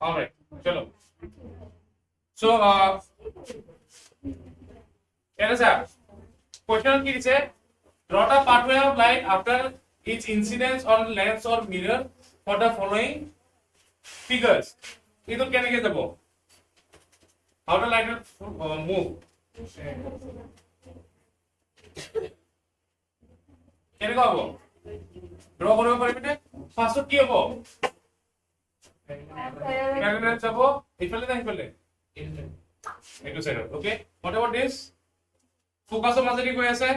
All right, chalo. So question ki diche, draw a pathway of light after its incidence on lens or mirror for the following figures. Idu keneke jabo? How the light will move? কেনেকৈ হ'ব draw কৰিব পাৰিবনে ফাৰ্ষ্টত কি হ'ব parallel যাব ইফালে না ইফালে এইটো side okay what ever this ফোকাসৰ মাজেদি গৈ আছে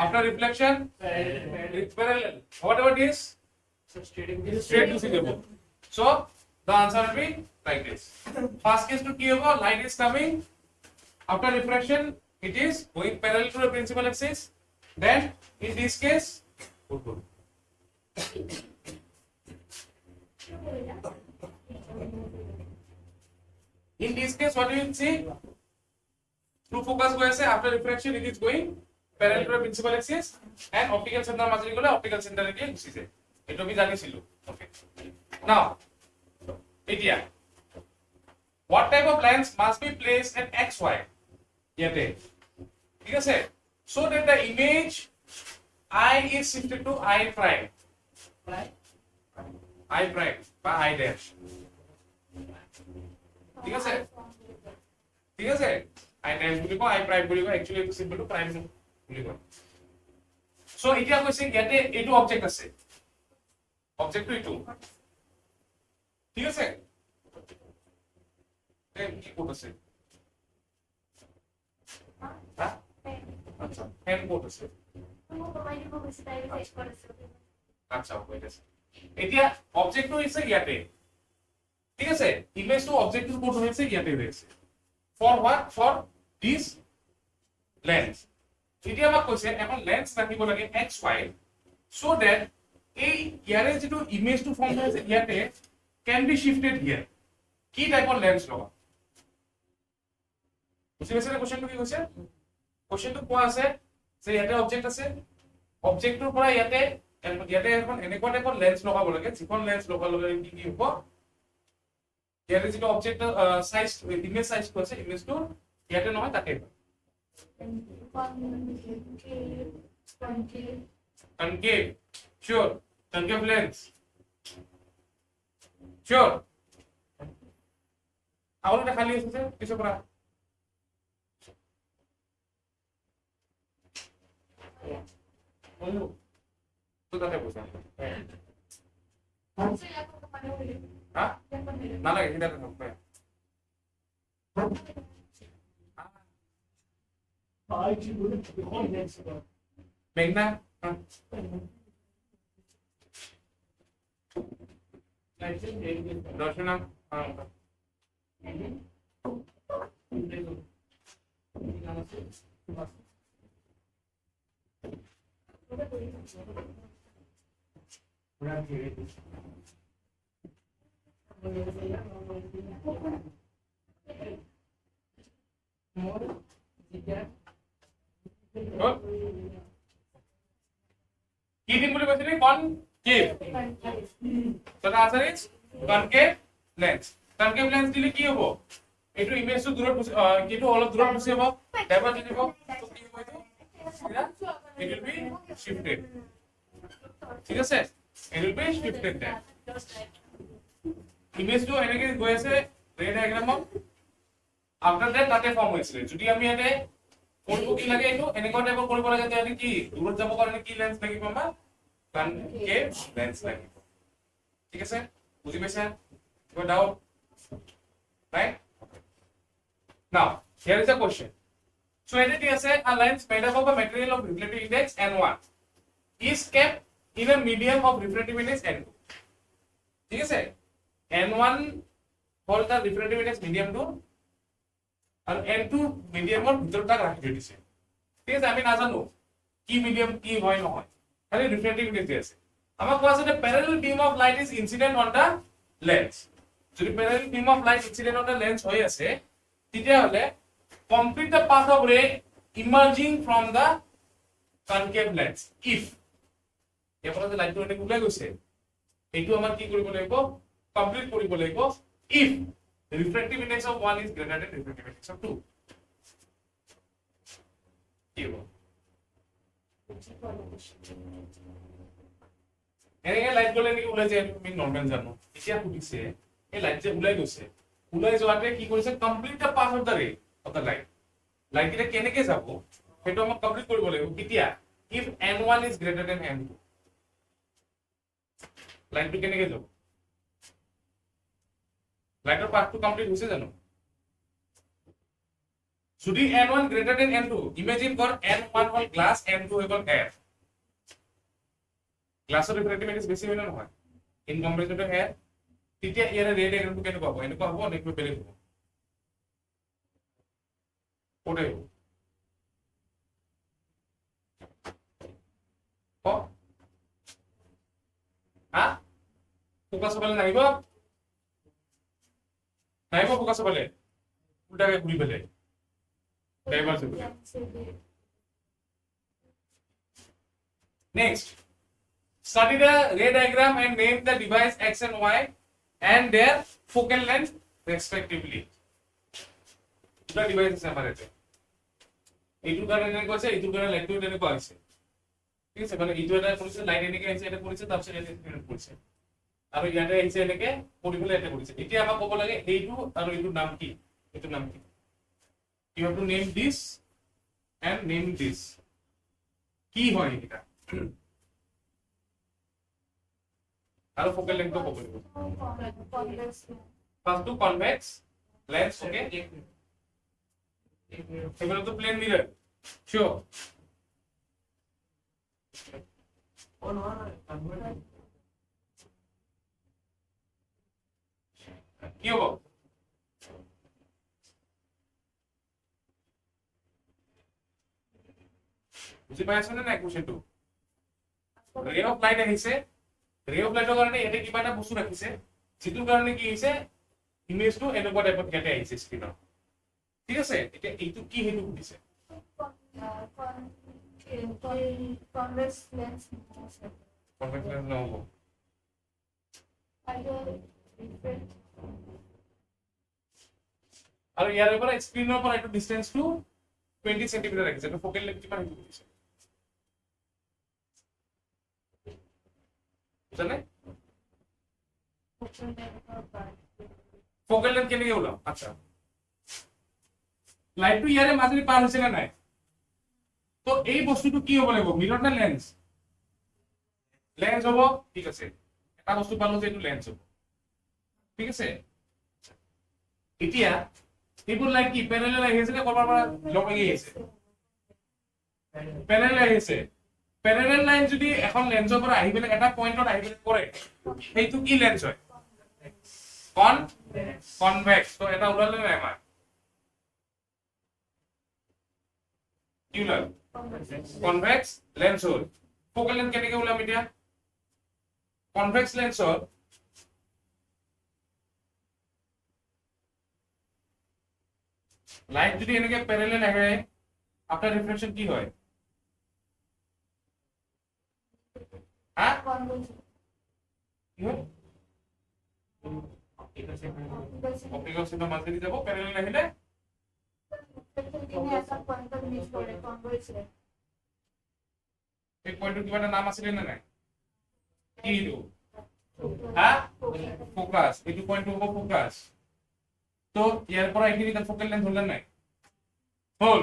after reflection parallel whatever this straight to see যাব so the answer will be like this first case to কি হ'ব light is coming after refraction it is going parallel to the principal axis then in this case in this case what do you see true focus go ase after refraction it is going parallel to the principal axis and optical center মাজেদি গলে optical center এ গিয়ে গুছি যায় এটো আমি জানিছিলো okay now এতিয়া what type of lens must be placed at xy ইয়াতে ঠিক আছে so that the image I is shifted to I prime I prime বা I dash ঠিক আছে ঠিক আছে I dash বুলি কয় I prime বুলি কয় actually এটা সিম্বল টু prime বুলি কয় so এতিয়া কৈছে ইয়াতে এইটো অবজেক্ট আছে অবজেক্টটো এইটো ঠিক আছে কি কোড আছে হ্যাঁ আচ্ছা হ্যান্ড কোড আছে আচ্ছা ওয়েট আছে এতিয়া অবজেক্টটো আছে ইয়াতে ঠিক আছে ইমেজটো অবজেক্টটো কোড হয়েছে ইয়াতে হয়েছে for what for this lens এতিয়া আমাক কৈছে এখন লেন্স ৰাখিব লাগে xy so that এই ইয়াৰে যেটো ইমেজটো ফর্ম হয়েছে ইয়াতে can be shifted here কি টাইপৰ লেন্স লবা বুঝি পাইছে না কোশ্চেনটো কি কৈছে কোশ্চেনটো কোৱা আছে যে ইয়াতে অবজেক্ট আছে অবজেক্টৰ পৰা ইয়াতে এখন এনেকুৱা টাইপৰ লেন্স লগাব লাগে যিখন লেন্স লগালে কি কি হ'ব ইয়াতে যেটো অবজেক্ট সাইজ ইমেজ সাইজটো আছে ইমেজটো ইয়াতে নহয় তাতে concave sure concave lens sure আউলটা খালি আছে কিছু পৰা তো তাতে বুঝা হ্যাঁ না লাগে এটা তো হবে মেঘনা দর্শনা কি দিন বলে বলছিলি concave so the answer is concave lens concave lens দিলে কি হ'ব এটো ইমেজটো দূৰত কিটো অলপ দূৰত গুছি হ'ব ডাইভার্ট দিব তো কি হ'ব এটো it will be shifted ঠিক আছে it will be shifted there ইমেজটো এনেকৈ গৈ আছে ৰে ডায়াগ্ৰামত after that তাতে ফর্ম হৈছিল যদি আমি এতে কোনটো কি লাগে এটো এনেকুৱা টাইপৰ কৰিব লাগে যে কি দূৰত যাব কাৰণে কি লেন্স লাগিব আমাৰ concave lens লাগিব ঠিক আছে বুঝি পাইছা কিবা doubt right now here is a question so it is a lens made up of a material of refractive index n1 is kept in a medium of refractive index n2 ঠিক আছে n1 for the refractive index medium 2 and n2 medium or ভিতৰটা ৰাখি দিছে ঠিক আছে আমি নাজানো কি medium কি হয় নহয় খালি refractive index আছে আমাক কোৱা আছে যে parallel beam of light is incident on the lens যদি parallel beam of light incident on the lens হৈ আছে তেতিয়া হলে complete the path of ray emerging from the concave lens if এফালে যে লাইনটো এনেকৈ ওলাই গৈছে এইটো আমাৰ কি কৰিব লাগিব কমপ্লিট কৰিব লাগিব if the refractive index of 1 is greater than refractive index of 2 কি হ'ব এনেকৈ লাইট গলে নেকি ওলাই যায় আমি নরমাল জানো এতিয়া সুধিছে এই লাইট যে ওলাই গৈছে ওলাই যোৱাতে কি কৰিছে complete the path of the ৰে অফ দ্য লাইট লাইট এটা কেনেকৈ যাব সেইটো আমাক কমপ্লিট কৰিব লাগিব কেতিয়া if n1 is greater than n2 লাইটটো কেনেকৈ যাব লাইটৰ পাথটো কমপ্লিট হৈছে জানো যদি n1 greater than n2 imagine কৰ n1 হল গ্লাস n2 হৈ গল air গ্লাসৰ ৰিফ্ৰেক্টিভ ইনডেক্স বেছি হয় না নহয় ইন কম্পাৰিজন টু এয়াৰ তেতিয়া ইয়াৰ ৰে ডায়াগ্ৰামটো কেনেকুৱা হ'ব এনেকুৱা হ'ব নে বেলেগ হ'ব কোনে হ'ব হা ফোকাস হ'বলে নাহিব নাহিব ফোকাস হ'বলে উল্টাকে ঘূৰি পেলাই ডাইভাৰ্জ হ'ব next study the ray diagram and name the device x and y and their focal length respectively দুটা ডিভাইস আছে আমাৰ এতে এইটো কাৰণে এনেকৈ আছে এইটো কাৰণে লাইটটো এনেকৈ আছে ঠিক আছে মানে এইটো এটা কৰিছে লাইট এনেকৈ আহিছে এটা কৰিছে তাৰপিছত এটা কৰিছে আৰু ইয়াতে আহিছে এনেকৈ কৰি পেলাই এটা কৰিছে এতিয়া আমাক ক'ব লাগে এইটো আৰু এইটো নাম কি এইটো নাম কি you have to name this and name this কি হয় এটা আৰু focal length ক'ব লাগিব first to convex lens okay এগুলো তো প্লেন মিরর sure কি হবো বুঝি পাইছ না কোশ্চেনটো রে অফ লাইট আহিছে রে অফ লাইটৰ কাৰণে এতে কিবা এটা বস্তু ৰাখিছে যেটো কাৰণে কি হৈছে ইমেজটো এনেকুৱা টাইপত কেটে আহিছে স্ক্ৰিনত ঠিক আছে এতিয়া এইটো কি হেতু বুজিছে কনভেক্স লেন্স নহব আৰু ইয়াৰ পৰা স্ক্ৰিনৰ পৰা এইটো ডিসটেন্সটো 20 সেন্টিমিটাৰ ৰাখিছে তো ফোকাল লেন্থ কিমান হেতু বুজিছে বুঝলে ফোকাল লেন্থ কেনেকৈ ওলাম আচ্ছা লাইটটো ইয়াৰে মাজেদি পাৰ হৈছে না নাই তো এই বস্তুটো কি হ'ব লাগিব মিৰৰ না লেন্স লেন্স হ'ব ঠিক আছে এটা বস্তু পালো যে এইটো লেন্স হ'ব ঠিক আছে এতিয়া এইবোৰ লাইট কি প্যানেল আহি আছে নে কৰবাৰ পৰা লগ লাগি আছে প্যানেল আহি আছে প্যানেল লাইন যদি এখন লেন্সৰ পৰা আহি বেলে এটা পইণ্টত আহি বেলে কৰে এইটো কি লেন্স হয় কনভেক্স তো এটা ওলালে নাই আমাৰ কি ওলাল কনভেক্স লেন্স হ'ল ফোকাল লেন্থ কেনেকৈ ওলাম এতিয়া কনভেক্স লেন্সৰ লাইট যদি এনেকৈ প্যানেল আহে আফটাৰ রিফ্লেকশন কি হয় হ্যাঁ কি হয় অপটিক্যাল সিস্টেম মাজেদি যাব প্যানেল আহিলে এই পয়েন্টৰ কিবা এটা নাম আছিল নে নাই কি এইটো হ্যাঁ ফোকাস এইটো পয়েন্ট হ'ব ফোকাস তো ইয়াৰ পৰা এইখিনি তাত ফোকাল লেন্থ হ'ল নাই হ'ল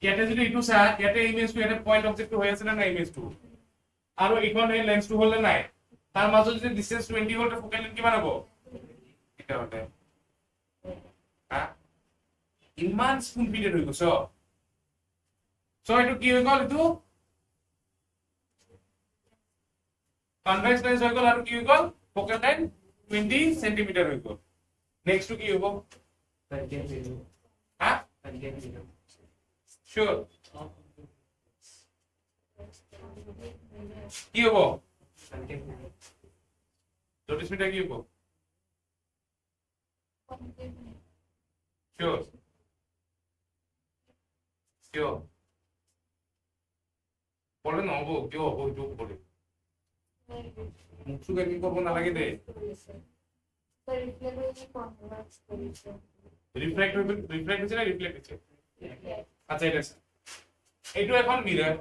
ইয়াতে যদি এইটো চা ইয়াতে ইমেজটো ইয়াতে পয়েন্ট অবজেক্টটো হৈ আছে না নাই ইমেজটো আৰু ইখন এই লেন্সটো হ'ল নাই তাৰ মাজত যদি ডিসটেন্স 20 হ'ল ফোকাল লেন্থ কিমান হ'ব এটা হতে হ্যাঁ ইমান স্পুন ফিডেড হৈ গৈছ সো এইটো কি হৈ গ'ল এইটো কনভেক্স লেন্স হৈ গ'ল আৰু কি হৈ গ'ল ফোকাল লেন্থ 20 সেন্টিমিটার হৈ গ'ল নেক্সট টু কি হ'ব হ্যাঁ শিওর কি হ'ব 30 মিটার কি হ'ব শিওর কিয় বলে নহব কিয় হ'ব এইটো বলে মুখটো একদিন কৰিব নালাগে দে রিফ্লেক্ট হইছে না রিফ্লেক্ট হইছে আচ্ছা এটা এইটো এখন মিরর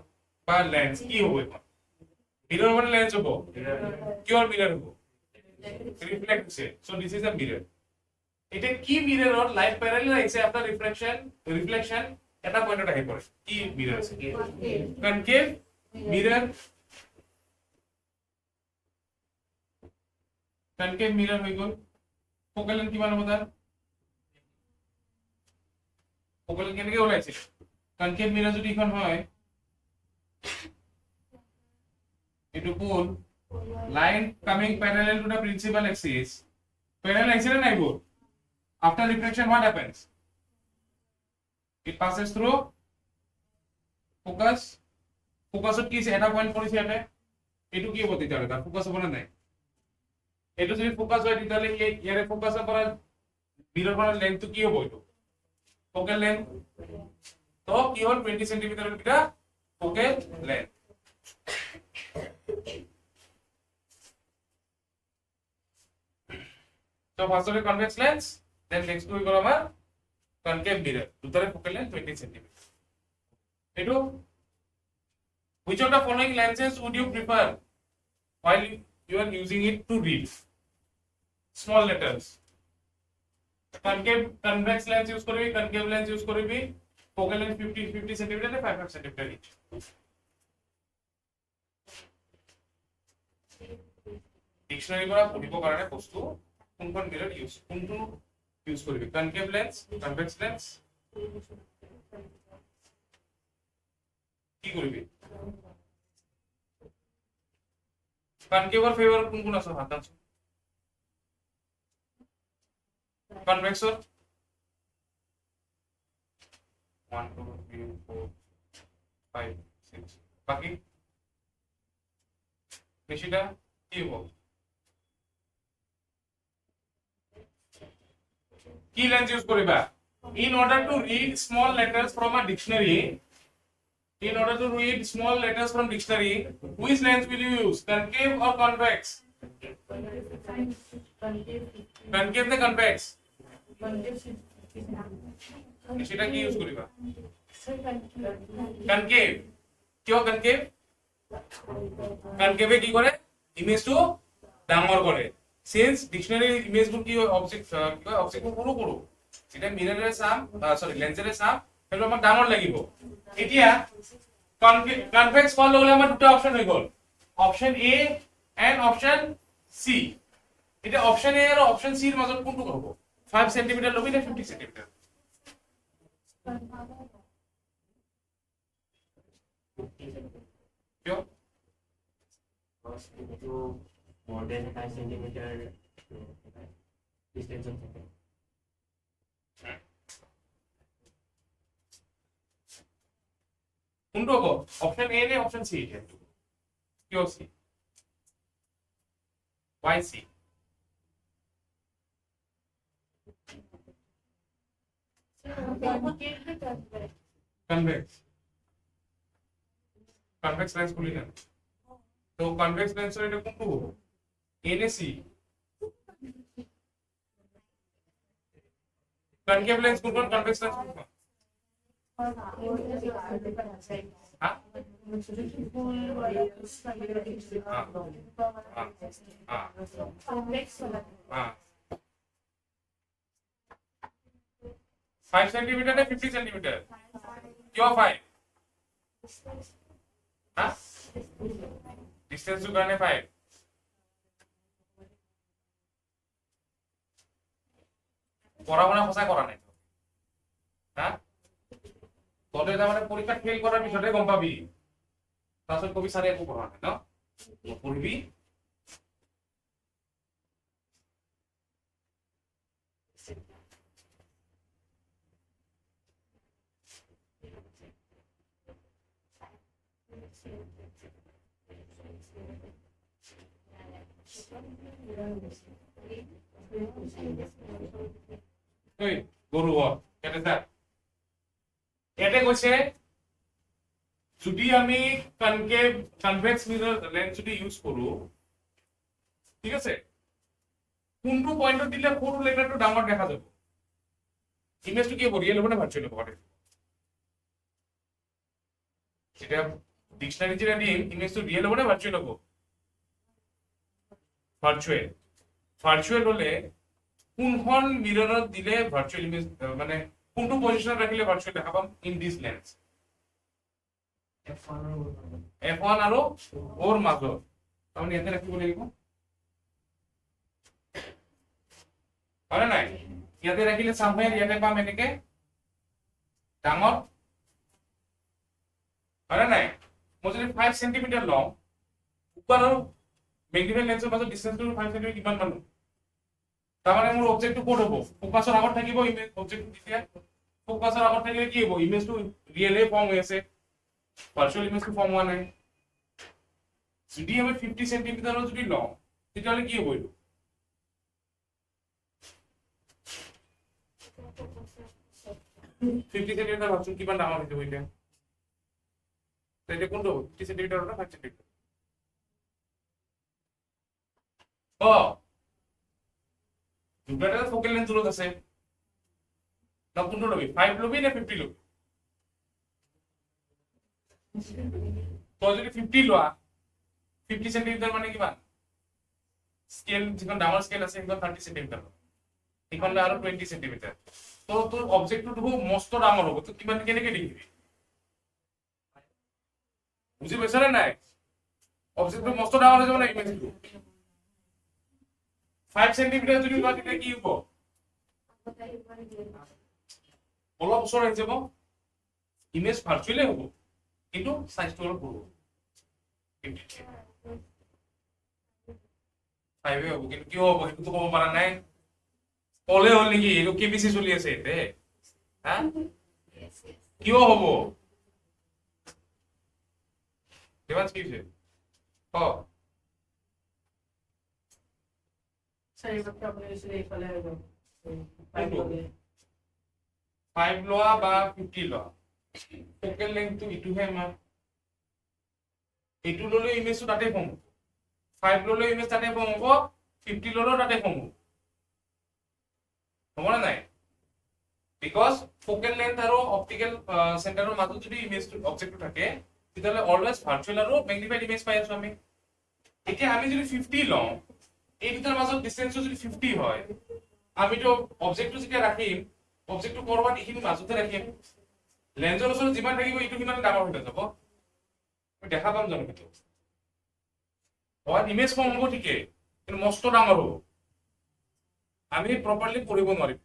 বা লেন্স কি হ'ব এখন মিরর মানে লেন্স হ'ব কিহৰ মিরর হ'ব রিফ্লেক্ট হইছে so this is a mirror এটা কি মিরৰৰ লাইট প্যারালাল আহিছে আফটার রিফ্লেকশন এটা পয়েন্টত আহি পৰে কি মিরর আছে কনকেভ মিরর কনকেভ মিরর হৈ গ'ল ফোকাল লেন্থ কিমান হ'ব তাৰ ফোকাল লেন্থ কেনেকৈ ওলাইছে কনকেভ মিরর যদি এখন হয় এটু পুল line coming parallel to the principal axis parallel axis na go after reflection what happens it passes through focus কি এটা পয়েন্ট কৰিছে এটা এটু কি হ'ব তেতিয়ালে তাৰ ফোকাস হ'ব না নাই এটু যদি ফোকাস হয় তেতিয়ালে ইয়াৰে ফোকাসৰ পৰা মিরর পৰা লেন্থ কি হ'ব এটু ফোকাল লেন্থ তো কি হ'ল 20 cm এটা focal length So first of all convex lens, then next to we go our concave mirror. Dutare focal length 20 cm. Eto, which of the following lenses would you prefer while you are using it to read? Small letters. Concave convex lens use koribi, concave lens use koribi. Focal length 50 cm and 5 cm each. Dictionary পৰা পঢ়িব কাৰণে বস্তু কোনখন mirror কোনটো use কৰিবি concave lens convex lens কি কৰিবি কনকেভৰ favour কোন আছে হাত আছে কনভেক্সৰ 1 2 3 4 5 6 বাকি বেশিটা কি হবে key lens use koriba in order to read small letters from a dictionary which lens will you use concave or convex concave the convex সেটা কি ইউজ করিবা concave কিয় concave concave কি করে ইমেজটো ডাঙৰ কৰে since dictionary image book ki object kuru kuru এটা মিররের সাম sorry লেন্সের সাম হেলো আমাক ডাঙৰ লাগিব এতিয়া কনভেক্স ফল হলে আমাৰ দুটা অপচন হৈ গল অপচন এ এন্ড অপচন সি এটা অপচন এ আৰু অপচন সি এর মাজত কোনটো হ'ব 5 cm লবি না 50 cm কিয় more than 5 centimeter distance of second. কোনটো হ'ব অপচন এ নে অপচন সি এটা কিয় C why C convex lens খুলি না তো convex lens এর এটা কোনটো হ'ব এ নে সি concave lens কোনটো convex lens কোনটো হ্যাঁ 5 centimeter না 50 centimeter কিয় 5 হ্যাঁ distance to কাৰণে 5 পড়াশোনা সঁচা কৰা নাই হ্যাঁ তলে এটা মানে পরীক্ষা ফেল করার পিছতে গম পাবি তাছতে কবি সারে একো পড়া নাই ন পড়বি ওই গরু হর কেটে স্যার এতে কইছে যদি আমি কনকেভ কনভেক্স মিরর লেন্স যদি ইউজ কৰো ঠিক আছে কোনটো পয়েন্টত দিলে সৰু লেটাৰটো ডাঙৰ দেখা যাব ইমেজটো কি হ'ব ৰিয়েল হ'ব নে ভাৰ্চুৱেল হ'ব এটা ডিকশনারি যেটা দিম ইমেজটো রিয়েল হবে না ভার্চুয়াল হবে ভার্চুয়াল ভার্চুয়াল হলে কোনখন মিরৰত দিলে ভার্চুয়াল ইমেজ মানে কোনটো পজিশনত ৰাখিলে ভার্চুয়াল দেখা পাম ইন দিস লেন্স F1 আৰু ওৰ মাজত আমি ইয়াতে ৰাখিব লাগিব হয় নাই ইয়াতে ৰাখিলে সামহাৰ ইয়াতে পাম এনেকে ডাঙৰ হয় নাই মই যদি 5 সেন্টিমিটাৰ লওঁ ওপৰৰ মেগনিফাইং লেন্সৰ মাজত ডিসটেন্সটো 5 সেন্টিমিটাৰ কিমান মান তাৰমানে মোৰ অবজেক্টটো ক'ত হ'ব ফোকাছৰ আগত থাকিব ইমেজ অবজেক্টটো তেতিয়া ফোকাছৰ আগত থাকিলে কি হ'ব ইমেজটো ৰিয়েলি ফৰ্ম হৈ আছে ভাৰ্চুৱেল ইমেজটো ফৰ্ম হোৱা নাই যদি আমি 50 সেন্টিমিটাৰৰ যদি লওঁ তেতিয়াহ'লে কি হ'ব এইটো 50 সেন্টিমিটাৰ ভাবচোন কিমান ডাঙৰ হৈ যাব এতিয়া এটা কোনটো 50 সেন্টিমিটাৰ না 5 সেন্টিমিটাৰ দুটাটা ফোকাল লেন্স জুলত আছে না কোনটো লবি 5 লবি না 50 লবি তো যদি 50 লোৱা 50 সেন্টিমিটাৰ মানে কিমান স্কেল যিখন ডাঙৰ স্কেল আছে সেইখন 30 সেন্টিমিটাৰ এইখন আৰু 20 সেন্টিমিটাৰ তো তোৰ অবজেক্টটো মস্ত ডাঙৰ হ'ব তো কিমান কেনেকৈ দেখিবি বুজি পাইছ নে নাই অবজেক্টটো মস্ত ডাঙৰ হৈ যাব না ইমেজটো 5 সেন্টিমিটাৰ যদি লোৱা তেতিয়া কি হ'ব অলপ ওচৰ আহি যাব ইমেজ ভাৰ্চুৱেলি হ'ব কিন্তু সাইজটো অলপ সৰু 5 হ'ব কিন্তু কি হ'ব সেইটো ক'ব পৰা নাই ক'লে হ'ল নেকি এইটো কেবিসি চলি আছে এতে হা কিয় হ'ব দেৱাংশ কি হৈছে Sorry, but probably usually pala yung 5 লোৱা বা 50 লোৱা ফোকাল লেন্থটো ইটোহে আমাৰ এইটো ললে ইমেজটো তাতে ফৰ্ম হ'ব 5 ললে ইমেজ তাতে ফৰ্ম হ'ব 50 ললেও তাতে ফৰ্ম হ'ব না নাই বিকজ ফোকাল লেন্থ আৰু অপটিকেল সেন্টাৰৰ মাজত যদি ইমেজটো অবজেক্টটো থাকে তেতিয়াহ'লে অলৱেজ ভাৰ্চুৱেল আৰু ম্যাগনিফাইড ইমেজ পাই আছো আমি এতিয়া আমি যদি 50 লওঁ এই দুটাৰ মাজত ডিসটেন্সটো যদি 50 হয় আমিতো অবজেক্টটো যেতিয়া ৰাখিম অবজেক্টটো কৰবাত এইখিনি মাজতে ৰাখিম লেন্সৰ ওচৰত যিমান থাকিব এইটো কিমান ডাঙৰ হৈ যাব আমি দেখা পাম জানো কিন্তু হয় ইমেজ ফৰ্ম হ'ব ঠিকে কিন্তু মস্ত ডাঙৰ হ'ব আমি প্ৰপাৰলি কৰিব নোৱাৰিম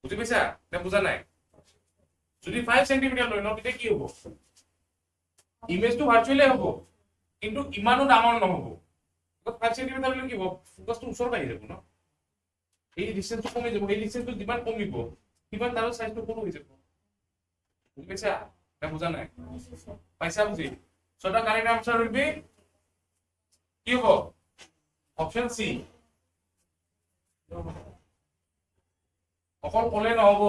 বুজি পাইছা নে বুজা নাই যদি 5 সেন্টিমিটাৰ লৈ লওঁ তেতিয়া কি হ'ব ইমেজটো ভাৰ্চুৱেলি হ'ব কিন্তু ইমানো ডাঙৰ নহ'ব 5 সেন্টিমিটাৰ লৈ কি হ'ব ফোকাছটো ওচৰত আহি যাব ন এই ডিসটেন্সটো কমি যাব এই ডিসটেন্সটো যিমান কমিব সিমান তাৰ সাইজটো সৰু হৈ যাব বুজি পাইছা নে বুজা নাই পাইছা বুজি so the correct answer will be কি হ'ব অপশন সি অকল ক'লে নহ'ব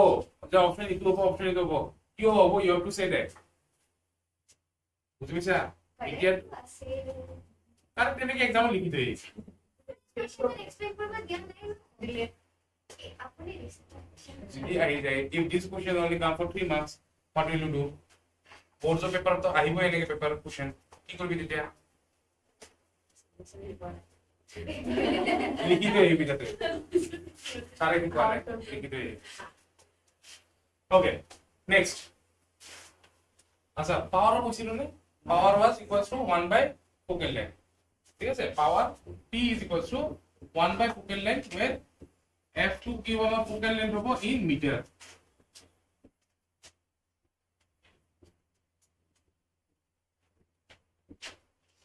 যে অপশন ইটো হ'ব অপশন ইটো হ'ব কি হ'ব you have to say that বুজি পাইছা এতিয়া কারেক্ট তেনেকে এক্সাম লিখি দেই এক্সপ্লেইন কৰিব জ্ঞান নাই আপুনি যদি আহি যায় if this question only come for 3 marks what will you do boards of paper তো আহিবই এনেকে পেপার কোশ্চেন কি করবি তেতিয়া লিখি দে এই বিটাতে সারে কি করে লিখি দে ওকে নেক্সট আচ্ছা পাওয়ার কইছিল নে power was equals to 1 by focal length ঠিক আছে পাওয়ার p is equals to 1 by focal length where f2 কি হবে focal length হবে in meter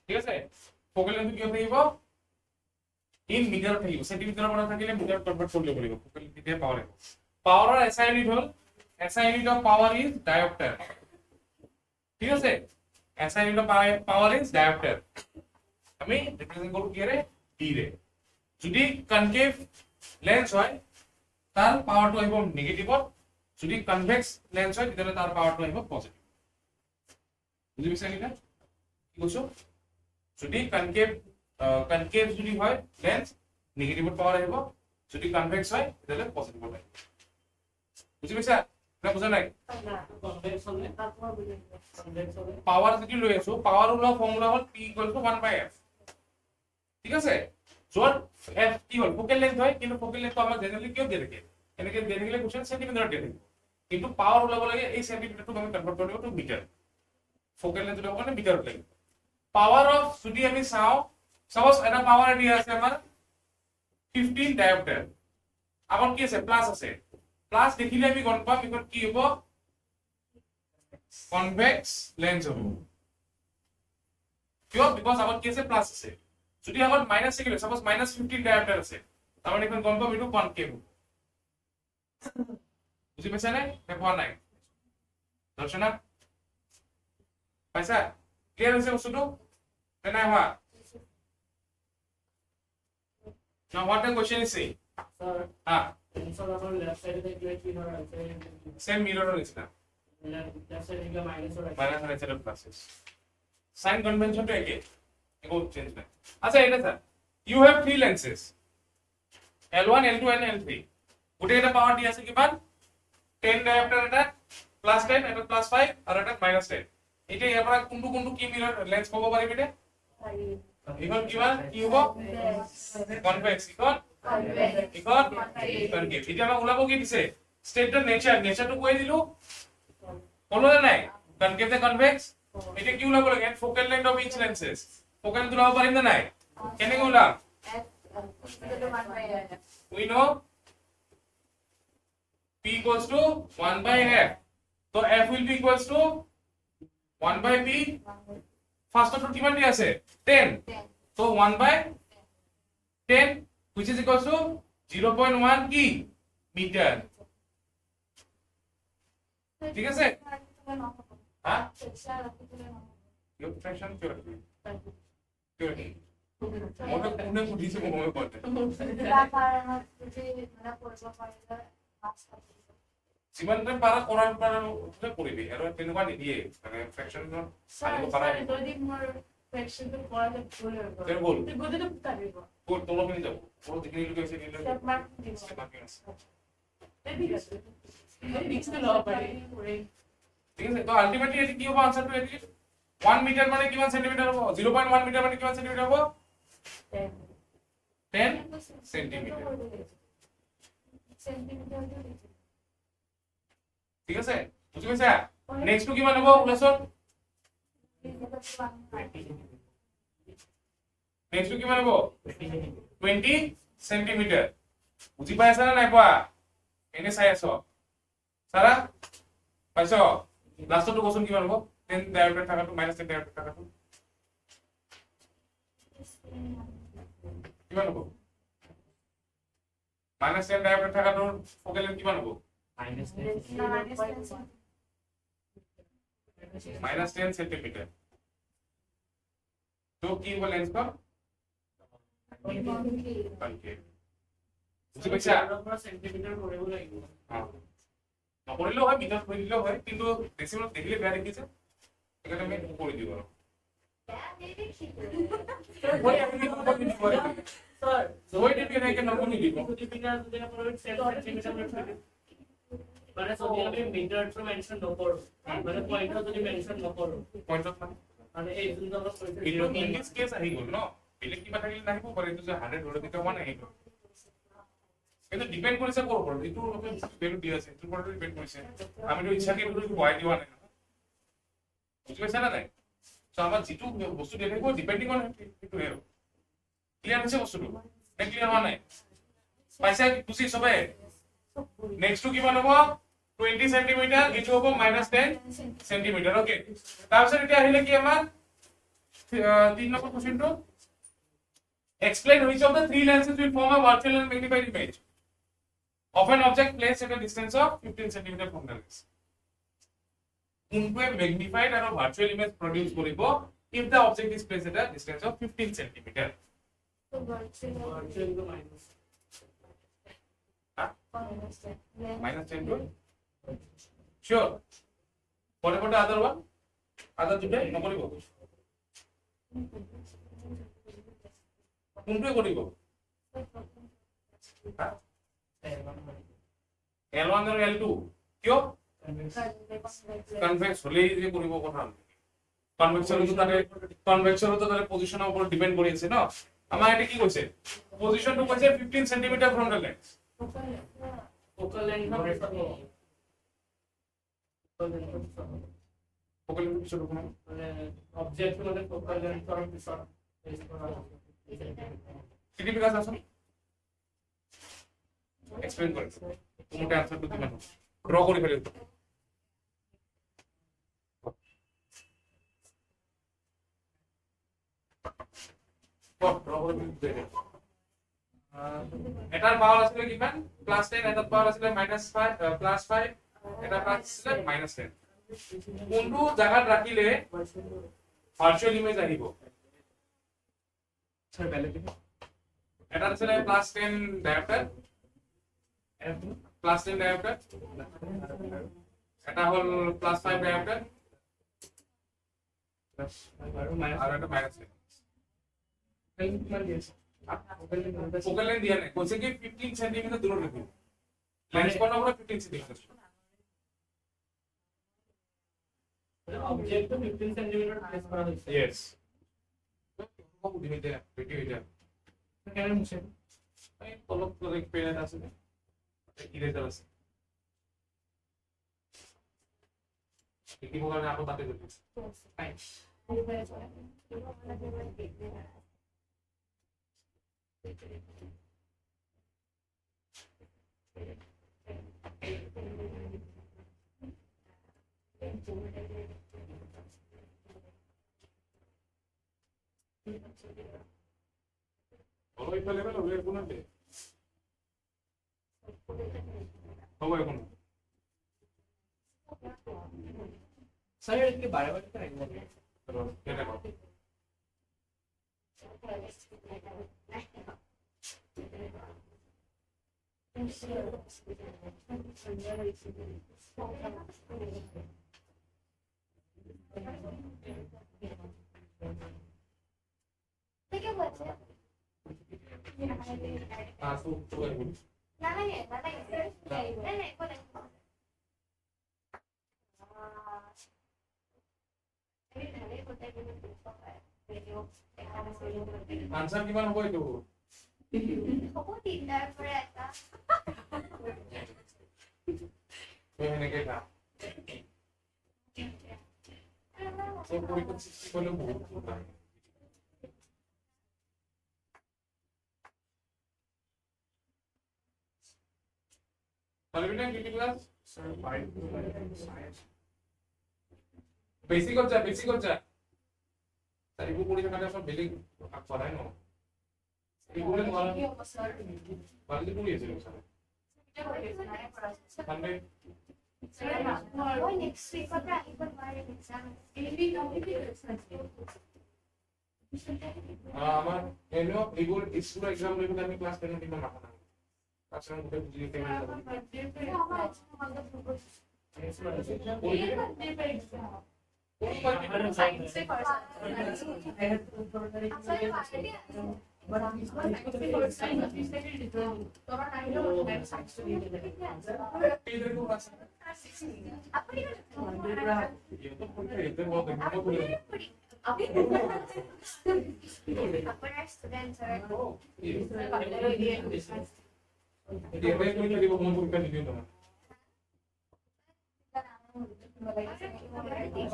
ঠিক আছে focal length কি থাকিব in meter থাকিব সেন্টিমিটার পৰা থাকিলে মিটার কনভার্ট কৰিব লাগিব focal length দিয়ে পাওয়ার পাওয়াৰৰ SI ইউনিট হল SI unit of power is dioptre ঠিক আছে SI unit of power is dioptre আমি রিপ্রেজেন্ট করব কি রে d রে যদি কনকেভ লেন্স হয় তার পাওয়ারটো আহিব নেগেটিভ যদি কনভেক্স লেন্স হয় তেতিয়ালে তার পাওয়ারটো আহিব পজিটিভ বুজি পাইছা নিকা কি কৈছো যদি কনকেভ যদি হয় লেন্স নেগেটিভ পাৱাৰ আহিব যদি কনভেক্স হয় তেতিয়াহ'লে পজিটিভ আহিব বুজি পাইছা না বুজা নাই পাৱাৰ যদি লৈ আছো পাৱাৰ ওলোৱা ফৰ্মুলা হ'ল p = 1/f ঠিক আছে য'ত f কি হ'ল ফোকেল লেন্থ হয় কিন্তু ফোকেল লেন্থ আমাক জেনাৰেলি কিয় দিয়ে থাকে এনেকে দিয়ে থাকিলে কোৱেশ্চন সেন্টিমিটাৰত দিয়ে থাকিব কিন্তু পাৱাৰ ওলাব লাগে এই সেন্টিমিটাৰটো আমি কনভাৰ্ট কৰিব টু মিটাৰ ফোকেল লেন্থ ওলাব কাৰণে মিটাৰত লাগিব পাৱাৰ অফ যদি আমি চাও সাপোজ এটা পাৱাৰ দিয়া আছে আমাৰ 15 ডায়োপ্টাৰ আগত কি আছে প্লাস আছে প্লাস দেখিলে আমি গম পাম ইখন কি হ'ব কনভেক্স লেন্স হ'ব কিয় বিকজ আগত কি আছে প্লাস আছে যদি আগত মাইনাস থাকিলে সাপোজ -15 ডায়োপ্টাৰ আছে তাৰমানে এখন গম পাম এইটো কনকেভ বুজি পাইছা নে পোৱা নাই দৰ্শনা পাইছা ক্লিয়াৰ হৈছে বস্তুটো নাই হোৱা now what the question is saying Sir, ha sir, our left side is like you know, same mirror is na left side is minus or minus and etc classes sign convention to again ego change na acha eta sir you have three lenses L1 L2 and L3 গোটে এটা পাওয়ার দি আছে কিমান 10 dioptre এটা +10 এটা +5 আর এটা -10 এটা ইয়াৰ পৰা কোনটো কোনটো কি মিৰৰ লেন্স পাব পাৰিম এটা ইখন কিমান কি হ'ব কনভেক্স ইখন কনকেভ এতিয়া আমাক ওলাব কি দিছে স্টেটৰ নেচাৰটো কৈ দিলো কোনো নাই কনকেভ তে কনভেক্স এটা কি ওলাব লাগে focal length of each lenses focal ওলাব পাৰিম না নাই কেনেকৈ ওলাম we know p equals to 1/f so f will be equals to 1/p first of all কিমান দি আছে 10 so 1/10 which is equals to 0.1 কি মিটার ঠিক আছে হ্যাঁ ইউ ফ্র্যাকশন কি রাখবি কি রাখবি মোটা কোনে বুঝিছে মই করতে যিমানটা পাৰা কৰাৰ পৰা কৰিবি আৰু তেনেকুৱা নিদিয়ে মানে ফ্ৰ্যাকশনৰ আনিব পাৰা তেৰ বল কোড তলখিনি যাব কোড দেখিনি লোকে আছে নিলে ঠিক আছে তো আলটিমেটলি এটি কি হ'ব আনসারটো এটি 1 মিটার মানে কিমান সেন্টিমিটার হ'ব 0.1 মিটার মানে কিমান সেন্টিমিটার হ'ব 10 সেন্টিমিটার ঠিক আছে বুজি পাইছা নেক্সট কিমান হ'ব ওলাচোন নেক্সট কিমান হ'ব 20 সেন্টিমিটার বুজি পাইছা না নাই পোৱা এনে চাই আছো সারা পাইছো লাষ্টটো কোশ্চন কিমান হ'ব 10 ডায়োপ্টাৰ থাকাটো -10 ডায়োপ্টাৰ থাকাটো কিমান হ'ব -10 ডায়োপ্টাৰ থাকাটো ফোকাল লেন্থ কিমান হ'ব -10 সেন্টিমিটার তো কি হ'ব লেন্স পা কনকেভ বুজি পাইছা সেন্টিমিটার কৰিব লাগিব নকৰিলেও হয় মিটাৰ কৰি দিলেও হয় কিন্তু ডেসিমেল দেখিলে বেয়া দেখিছে এখানে আমি কৰি দিব আৰু মই আমি কি কৰিব দিব sir জয় দিবি না কেন নকৰি দিব যদি বিনা যদি আপোনাৰ 7 সেন্টিমিটাৰ মানে যদি আমি মিটাৰটো মেনশন নকৰো মানে পইণ্টটো যদি মেনশন নকৰো পইণ্টত মানে এই যোনটো আমাৰ কৈছে কিন্তু ইন দিস কেস আহি গ'ল ন বেলেগ কিবা থাকিলে নাহিব পাৰে এইটো যে 100 ধৰি দিতে হোৱা নাই এইটো কিন্তু ডিপেন্ড কৰিছে ক'ৰ ওপৰত এইটো ভ্যালু দি আছে এইটোৰ ওপৰত ডিপেন্ড কৰিছে আমিতো ইচ্ছাকে এইটো বহাই দিয়া নাই বুজি পাইছা না নাই সো আমাৰ যিটো বস্তু দিয়ে থাকিব ডিপেন্ডিং অন এইটো হেৰ ক্লিয়াৰ হৈছে বস্তুটো ক্লিয়াৰ হোৱা নাই পাইছা বুজি সবে নেক্সট কিমান হ'ব 20 সেন্টিমিটার ইটো হ'ব -10 সেন্টিমিটার ওকে তাৰপিছত এতিয়া আহিলে কি আমাৰ 3 number কোশ্চেনটো explain which of the three lenses will form a virtual and magnified image of an object placed at a distance of 15 cm from the lens কোনটোৱে magnified আৰু virtual image produce কৰিব if the object is placed at a distance of 15 cm -10 to sure what about the other one আদা দুটাই নকৰিব কোনটোৱে কৰিব L1 আৰু L2 কিয় convex হলেই যে কৰিব কথা কনভেক্সৰটো তাৰে পজিশনৰ ওপৰত ডিপেন্ড কৰি আছে ন আমাৰ এটা কি কৈছে পজিশনটো কৈছে 15 centimetre from the lens focal length of focal length পিছত কোন object মানে focal length of পিছত কিটি বিকাশ আছে এক্সপ্লেইন কৰি তুমি আনসারটো কিমান ড্ৰ কৰি ফেলিব এটাৰ পাৱাৰ আছিল কিমান +10 এটাৰ পাৱাৰ আছিল -5 +5 এটা পাৱাৰ আছিল -10 কোনটো জায়গাত ৰাখিলে ভাৰ্চুৱেল ইমেজ আহিব স্যার ভ্যালু কি এটা আছিল +10 ডায়োপ্টাৰ +10 ডায়োপ্টাৰ এটা হল +5 ডায়োপ্টাৰ আৰু এটা -10 फोकल लेंथ दिया नहीं कोसे कि 15 सेंटीमीटर दूर रखिए लेंस पर ना 15 centimetre object to 15 centimeter place করা হয়েছে यस को बुद्धि में दे बेटी हो जा কেন মুছে এই পলক করে পেন আছে ইরেজার আছে কি বলার আপনি বাতে করতে Hoy fue level o voy a alguna vez. ¿Cómo voy a poner? Sir इसके बारे में करेंगे Pero, ¿qué le hago? ¿Qué pasa? Ah, su algo. Nada, answer किमान होय तो मैंने क्या कहा तो कोई कुछ बोलो बहुत होता है कितनी क्लास सर 5 बेसिक हो जा তাই ইবু পড়ি থাকাটা সব বেলিং করায় না ইবুলে মারা বালি পড়ি আছে স্যার মানে next week otra igual va a haber examen. আমার এনো ইবুল স্কুল এক্সাম লেভেলে আমি ক্লাস 10 টিমে মাথা না তাছাড়া গোটা বুঝিয়ে দিতে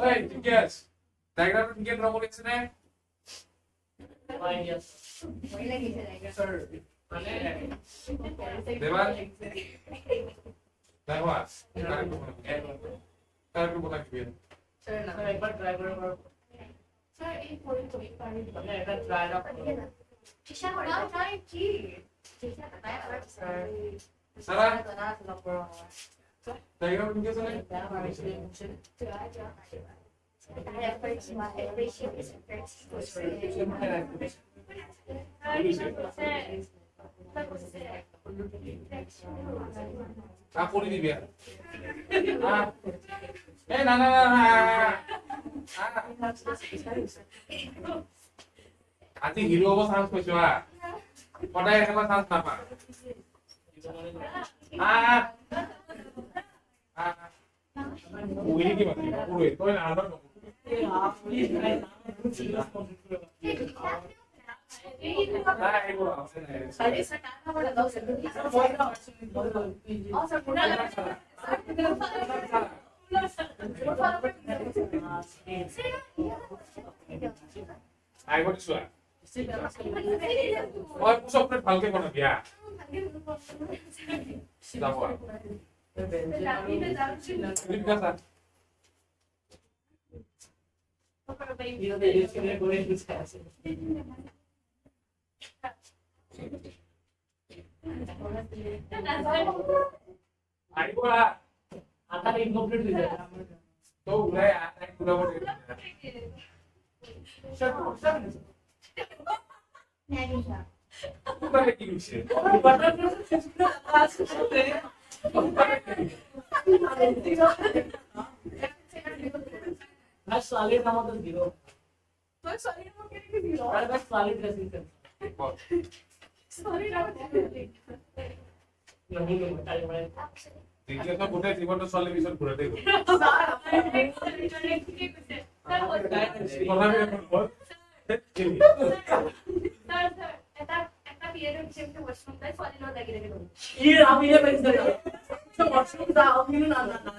Hey, guys. Diagram কে ড্র করেছেন सर দেবা দেখো তার একটু বলা কি सर ना স্যার একবার ট্রাই করে পারো Sir, এই পরীক্ষা পারি। মানে এটা try up Kisha ko na try ki. Kisha ka tayo para sa সারা ito na sa pro. diagram কে জানেন তা করে দিবি আর এই না না না আজি হিৰো হ'ব চান্স পাইছো হা সদায় এনেকুৱা চান্স নাপা উইলি কি মাতি উই তই আনন্দ আই গট চোৱা মই পুছক ভালকে বনাবি হা যাব ঠিক আছে আহিবা आता इनकम्प्लीट दिले তো উলাই আই পুরাব তোমাকে কি হইছে मैं सॉलिड नाम तो जीरो तो सॉरी वो के दियो और मैं सॉलिड ड्रेसिंग कर सॉरी ना नहीं नहीं टाइम है দেখলে তো গোটে জীবনটো চলে পিছত ঘুরাতে গ'ল ये हम ये पैसे दे तो वॉशरूम दा हम ना ना ना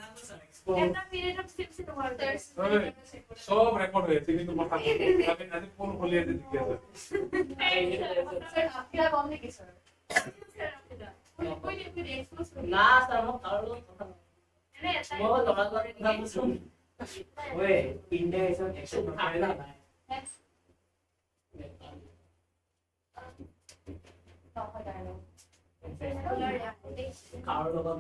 সব রেকর্ড হয়েছে কিন্তু মাথা আমি আজি ফোন খুলিয়ে দিতে কি আছে ना सर हम कर लो वो थोड़ा सा ना सुन ओए इंडिया ऐसा एक्शन खाना है कार्ड लगा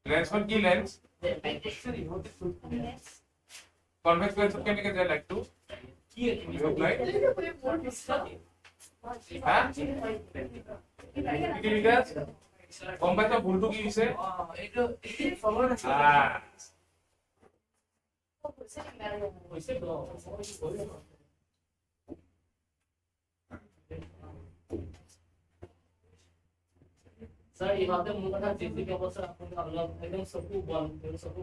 लेंस पर की लेंस कॉन्वेक्स लेंस কেনেকে যায় লাইক টু কি ইউ অ্যাপ্লাই হ্যাঁ কি বিকাশ কম্পাই তো ভুলটো কি দিছে এইটো ফলো আছে वैसे तो सर ये बात है मुझे ना जैसे कि बस आपको अलग एकदम सबको बंद कर সব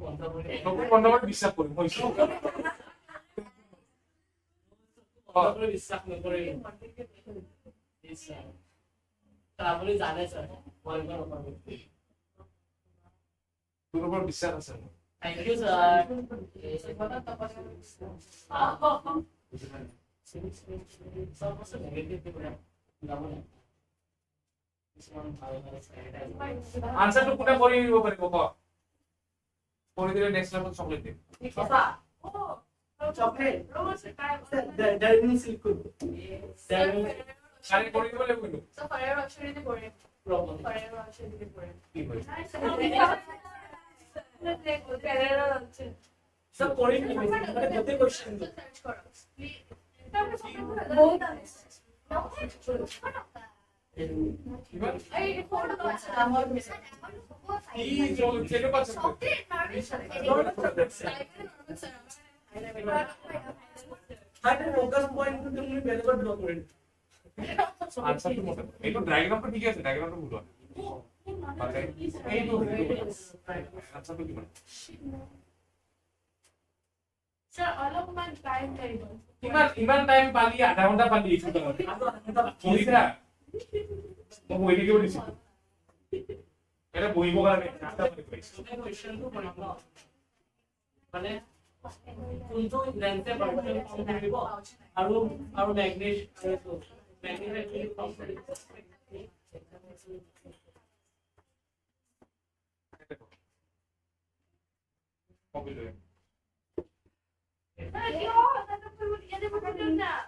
বন্ধ করে বিশ্বাস করি হইছো सबको বিশ্বাস নকৰে স্যার তাহলে জানে স্যার বলবার হবে তোর উপর বিশ্বাস আছে थैंक यू सर सब बस नेगेटिव पे ना আনসারটো কোনে কৰি দিব পাৰিব ক কৰি দিলে নেক্সট লেভেল চকলেট দিম পাপা চকলেট ডাইনিং সিল্ক কালি কৰি দিব লাগিব কিন্তু So Ferrero Rocher di করে प्रॉब्लम Ferrero Rocher di করে কি হয় Ferrero Rocher সব করে কি মানে গতে কোশ্চেন search করো বহুত আছে কিমান এই ফটো তো আছে আমার মিশন কি চল চেক পাচ্ছ হাইড্রো ফোকাস পয়েন্ট তুমি বেলগট ব্লক করে আনসারটো মতে এইটো ডায়াগ্রামটো ঠিক আছে ডায়াগ্রামটো ভুল হয় মানে এইটো আনসারটো কিমান স্যার অলপমান টাইম লাগিব ইমান টাইম পালি আধা ঘন্টা পালি এইটো কৰিছা মই বহি থাকিব দিছিলো এটা বহিব কাৰণে আধা পালি কৰিছো क्वेश्चन तो बनाना মানে কোনটো লেন্সে পার্টিকেল ফর্ম কৰিব আৰু আৰু ম্যাগনেট আৰু ম্যাগনেট একচুয়ালি ফর্ম কৰিব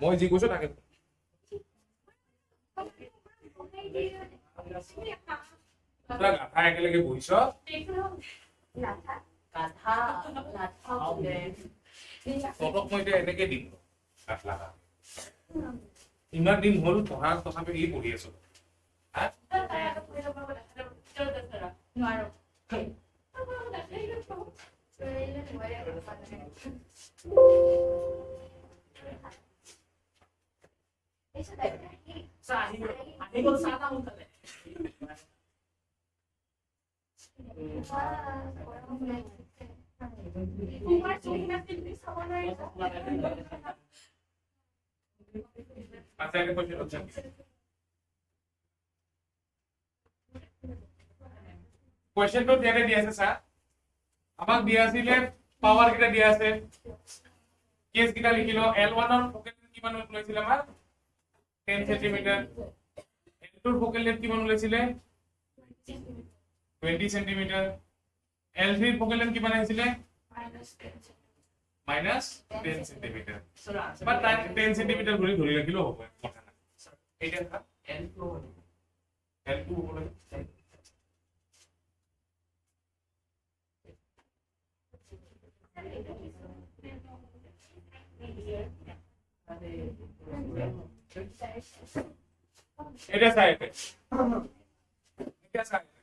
মই যি কৈছো তাকে গাথা একেলগে বহিছ লাঠা কাঠা লাঠা তহঁতক মই এতিয়া এনেকে দিম কাটলা ইমান দিন হ'ল পঢ়া তথাপি এই পঢ়ি আছো হা নোৱাৰো আহি গ'ল চাহ তাহ সোনকালে তোমাৰ চুলিনা পিন্ধি চাব নোৱাৰিছা আচ্ছা এটা কোশ্চেন হচ্ছে কোশ্চেনটো ইয়াতে দিয়া আছে স্যার আমাক দিয়া আছিলে পাওয়ার কিটা দিয়া আছে কেস কিটা লিখিলো L1 ৰ ফোকেল কিমান লৈছিলে আমাৰ 10 সেন্টিমিটার L2 ৰ ফোকেল লেন্থ কিমান লৈছিলে 20 সেন্টিমিটার L3 ৰ ফোকেল লেন্থ কিমান আহিছিলে -10 সেন্টিমিটার বাট 10 সেন্টিমিটার ধৰি ৰাখিলো হ'ব কথা নাই এইটা L2 হ'ব লাগে এটা সাইডে এটা সাইডে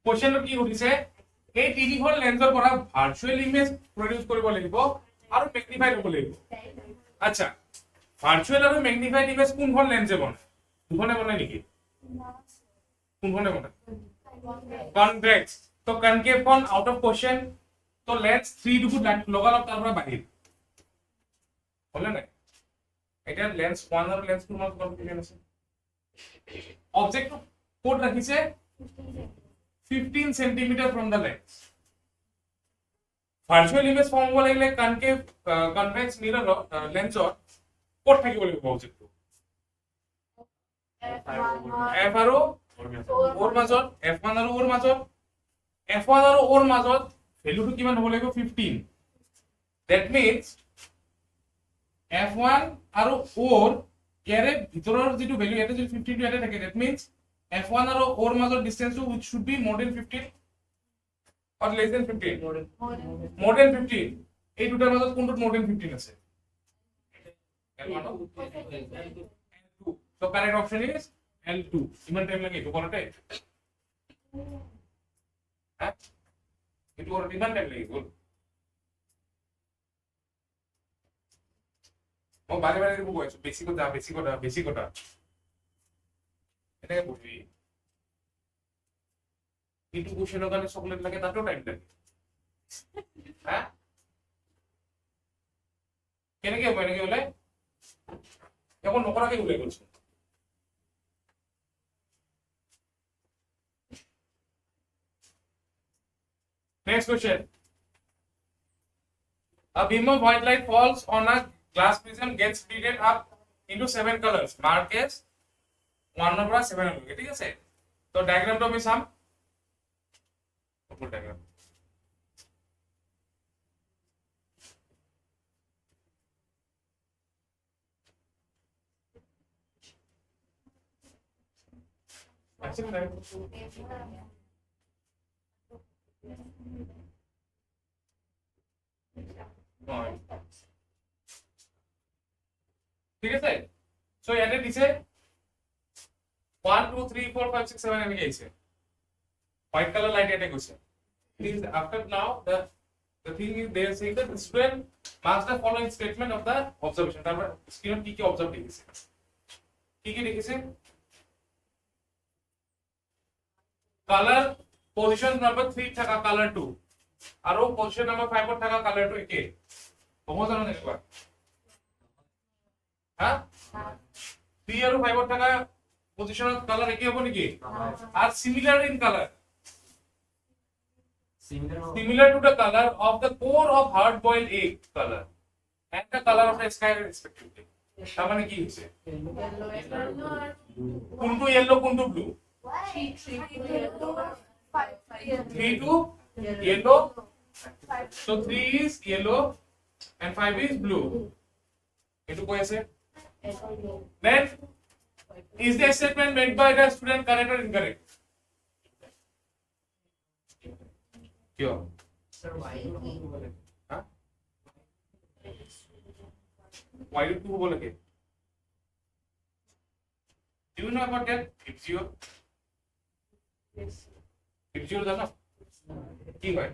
কোশ্চেনটো কি সুধিছে এই তিনিখন লেন্সৰ পৰা ভাৰ্চুৱেল ইমেজ প্ৰডিউস কৰিব লাগিব আৰু ম্যাগনিফাইড হ'ব লাগিব আচ্ছা ভাৰ্চুৱেল আৰু ম্যাগনিফাইড ইমেজ কোনখন লেন্সে বনায় দুখনে বনায় নেকি কোনখনে বনায় কনভেক্স তো কনকেভ খন আউট অফ কোশ্চেন তো লেন্স 3 দুকুট লগালগ তাৰ পৰা বাহিৰ হলে নাই এটা লেন্স 1 আৰু লেন্স 2 মাজত কনফিউজন আছে অবজেক্ট কোড ৰাখিছে 15 centimetre from the lens virtual image form হ'ব লাগিলে কনকেভ কনভেক্স মিরর লেন্সৰ কোড থাকিব লাগিব অবজেক্টটো F আৰু ওৰ মাজত F1 আৰু ওৰ মাজত F1 আৰু ওৰ মাজত ভ্যালুটো কিমান হ'ব লাগিব 15 that means F1 আৰু ওৰ ইয়াৰে ভিতৰৰ যেটো ভ্যালু ইয়াতে যদি 15 টো ইয়াতে থাকে that means F1 আৰু ওৰ মাজৰ ডিসটেন্সটো which should be more than 15 or less than 15 more than 15 এই দুটাৰ মাজত কোনটোত more than 15 আছে L1 L2 so correct option is L2 Iman time লাগে এটো করতে হ্যাঁ এটো করতে ইমান টাইম লাগে বল ও বারে বারে বুঝবো বেসিক কথা এটাকে বুঝবি কিন্তু কোশ্চেনের কারণে চকলেট লাগে তাতেও টাইম লাগে হ্যাঁ কেনেকে হবে এনেকে হলে এখন নকরাকে উল্লেখ করছে Next question. A beam of white light falls on a glass prism gets splitted up into 7 colors. Mark as 1 number 7 होंगे ठीक है तो डायग्राम तो मैं साम फुल डायग्राम ঠিক আছে সো ইয়াতে দিছে 1 2 3 4 5 6 7 এনেকে আছে white color light এটা গৈছে please after now the thing is they are saying that the student marks the following statement of the observation তারপর স্ক্রিনে কি কি অবজার্ভ লিখেছে কি লিখেছে কালার পজিশন নাম্বার 3 থাকা কালার 2 আর পজিশন নাম্বার 5 এর থাকা কালার 2 একে সমঝানো দেখবা হ্যাঁ 3 আর 5 এর থাকা পজিশন কালার একে হবে নাকি আর similar in colour similar to the color of the core of hard boiled egg color and the color of the sky respectively তার মানে কি হচ্ছে কোনটো ইয়েলো কোনটো blue 3 to yellow so 3 is yellow and 5 is blue etu koi ase then is the statement made by the student correct or incorrect kyo sir why huh y root 2 হ'ব লাগে do you know about that ipsio জানো কি হয়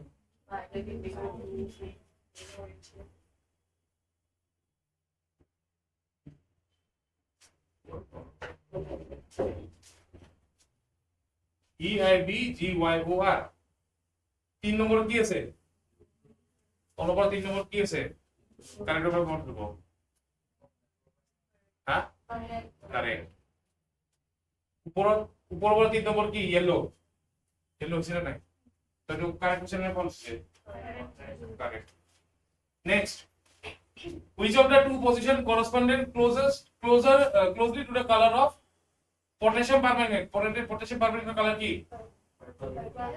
EIBGYOR 3 number কি আছে অলপৰ 3 number কি আছে correct ভাবে মত দেব হ্যাঁ কারেক্ট উপর 3 নম্বৰ কি ইয়েলো হইছে না নাই তো কারেক্ট হইছে না false correct next which of the two position correspondent closely to the color of potassium permanganate potassium permanganate color কি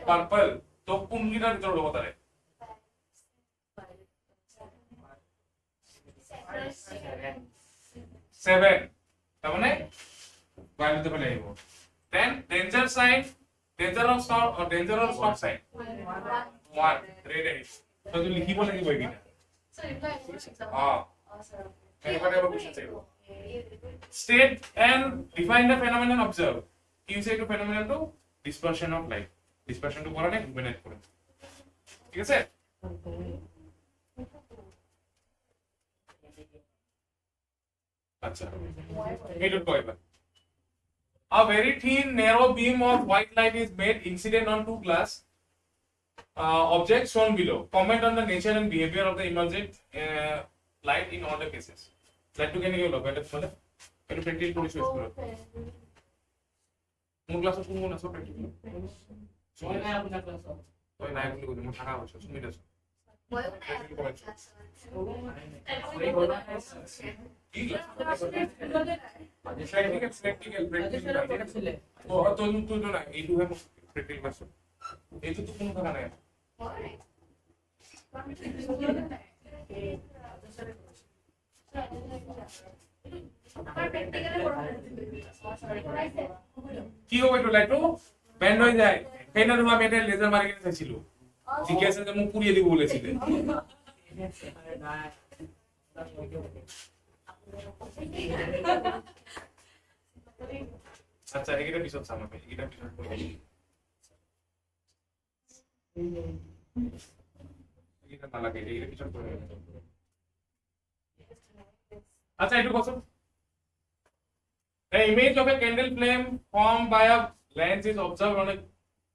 purple তো কোন গিটার ভিতর হবো তারে 7 তার মানে ভ্যালুতে ফেলে আইবো then danger sign danger of stop sign 1 red আইস তো তুই লিখিব লাগিব এইটা So you guys ah এবারে আবার কোশ্চেন চাইবো state and define the phenomenon observed you say to phenomenon to dispersion of light dispersion to পড়া নাই ইলুমিনেট করে ঠিক আছে আচ্ছা এইটুক কইবা a very thin narrow beam of white light is made incident on two glass objects shown below comment on the nature and behavior of the emergent light in all the cases light to কেনে গেল বেটা বলে এটা practice করে শেষ করো মোর ক্লাসে কোন আছে প্র্যাকটিস সময় নাই আপনার ক্লাস ওই নাই বলি কোন টাকা হচ্ছে তুমি দাও ছিল ও তো তুই তো না এইটু হয় প্র্যাকটিস ক্লাস এই তো কোনো টাকা নাই কি হবে একটু লাইটু ব্যান্ড হয়ে যায় ফেনা রুমা মেটে লেজার মারি কিনে ছিল জিজ্ঞাসা যে মুখ পুড়িয়ে দিব বলেছিলে আচ্ছা এটা পিছন সামনে এটা পিছন এটা না লাগে এটা পিছন করে আচ্ছা একটু কথা The image of a candle flame formed by a lens is observed on a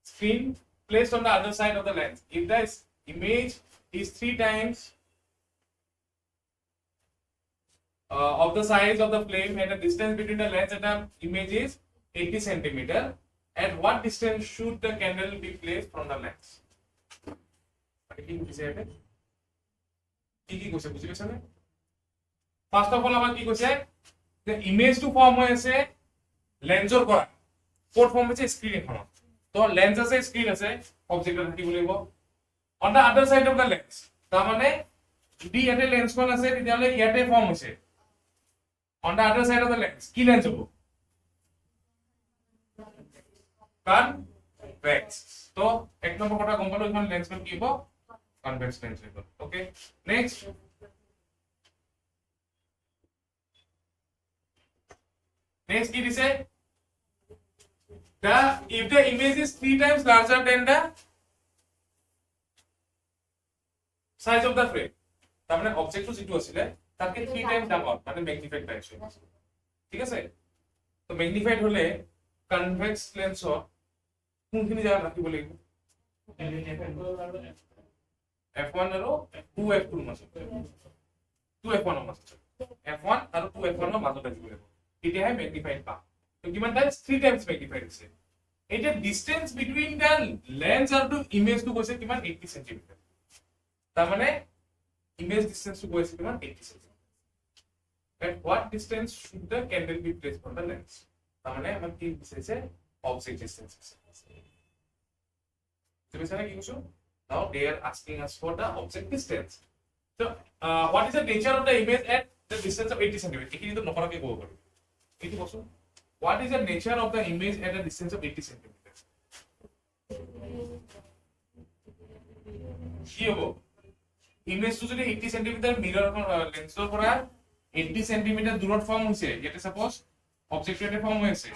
screen placed on the other side of the lens. If the image is 3 times of the size of the flame and the distance between the lens and the image is 80 centimeter, at what distance should the candle be placed from the lens? First of all, আমার কি কইছে the image to form হয়েছে লেন্সর করা code form হয়েছে screen এখন তো lens আছে screen আছে অবজেক্টটা কি বলবো on the other side of the lens তার মানে যদি এতে লেন্স কোন আছে তাহলে ইয়াতে ফর্ম হয়েছে on the other side of the lens কি লেন্স হবো কনভেক্স তো এক নম্বর কথা গম পালো এখন লেন্স কি হবো কনভেক্স লেন্স হবো okay next Next, it is if the image is 3 times larger than the size of the frame, তার মানে অবজেক্ট যেটা আছিল তাকে 3 টাইমস ডাঙর মানে ম্যাগনিফাইড পাইছে ঠিক আছে তো ম্যাগনিফাইড হলে কনভেক্স লেন্সৰ কোনখিনি জায়গা ৰাখিব লাগিব f1 আৰু 2f2 ৰ মাজত 2f1 ৰ মাজত f1 আৰু 2f1 ৰ মাজত ৰাখিব লাগিব এটা है मैग्निफाइड पा तो किमान टाइम्स 3 टाइम्स मैग्निफाइड আছে এটা ডিসটেন্স বিটুইন দা লেন্স আর টু ইমেজ টু কৈছে কিমান 80 সেন্টিমিটার তার মানে ইমেজ ডিসটেন্স টু কৈছে কিমান 80 centimetre at what distance should the candle be placed from the lens তার মানে আমরা কি বুঝাইছে অবজেক্ট ডিসটেন্স তুমি জানা কি বুঝছো now they are asking us for the object distance so what is the nature of the image at the distance of 80 centimeter এখানে তো নকরাকে গো করব এটি বসো what is the nature of the image at a distance of 80 centimeters কি হবো image তো যদি 80 centimetre mirror লেন্সৰ পৰা 80 সেন্টিমিটার দূৰত ফৰ্ম হৈছে ইয়াতে সাপোজ অবজেক্টটো এটা ফৰ্ম হৈ আছে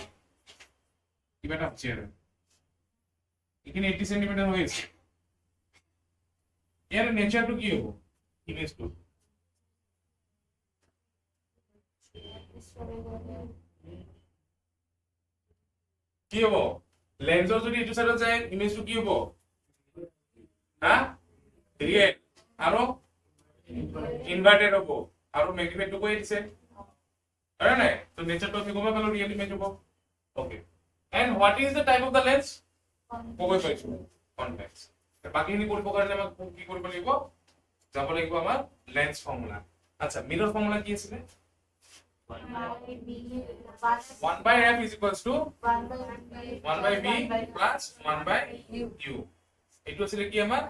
কিবা এটা হৈছে আৰু এখানে 80 সেন্টিমিটার হৈ আছে ইয়াৰ নেচাৰটো কি হ'ব ইমেজটো কি হ'ব লেন্সৰ যদি এইটো সাইডত যায় ইমেজটো কি হ'ব হা ৰিয়েল আৰু ইনভার্টেড হ'ব আৰু ম্যাগনিফাইডটো কৈ দিছে হয় নাই তো নেচাৰটো আমি গম পালো ৰিয়েল ইমেজ হ'ব okay and what is the type of the lens কৈ পাইছো কনভেক্স বাকিখিনি কৰিব কাৰণে আমাক কি কৰিব লাগিব যাব লাগিব আমাৰ লেন্স ফৰ্মুলা আচ্ছা মিৰৰ ফৰ্মুলা কি আছিল 1 by f is equals to 1 by v plus 1 by u এইটো আছিল কি আমাৰ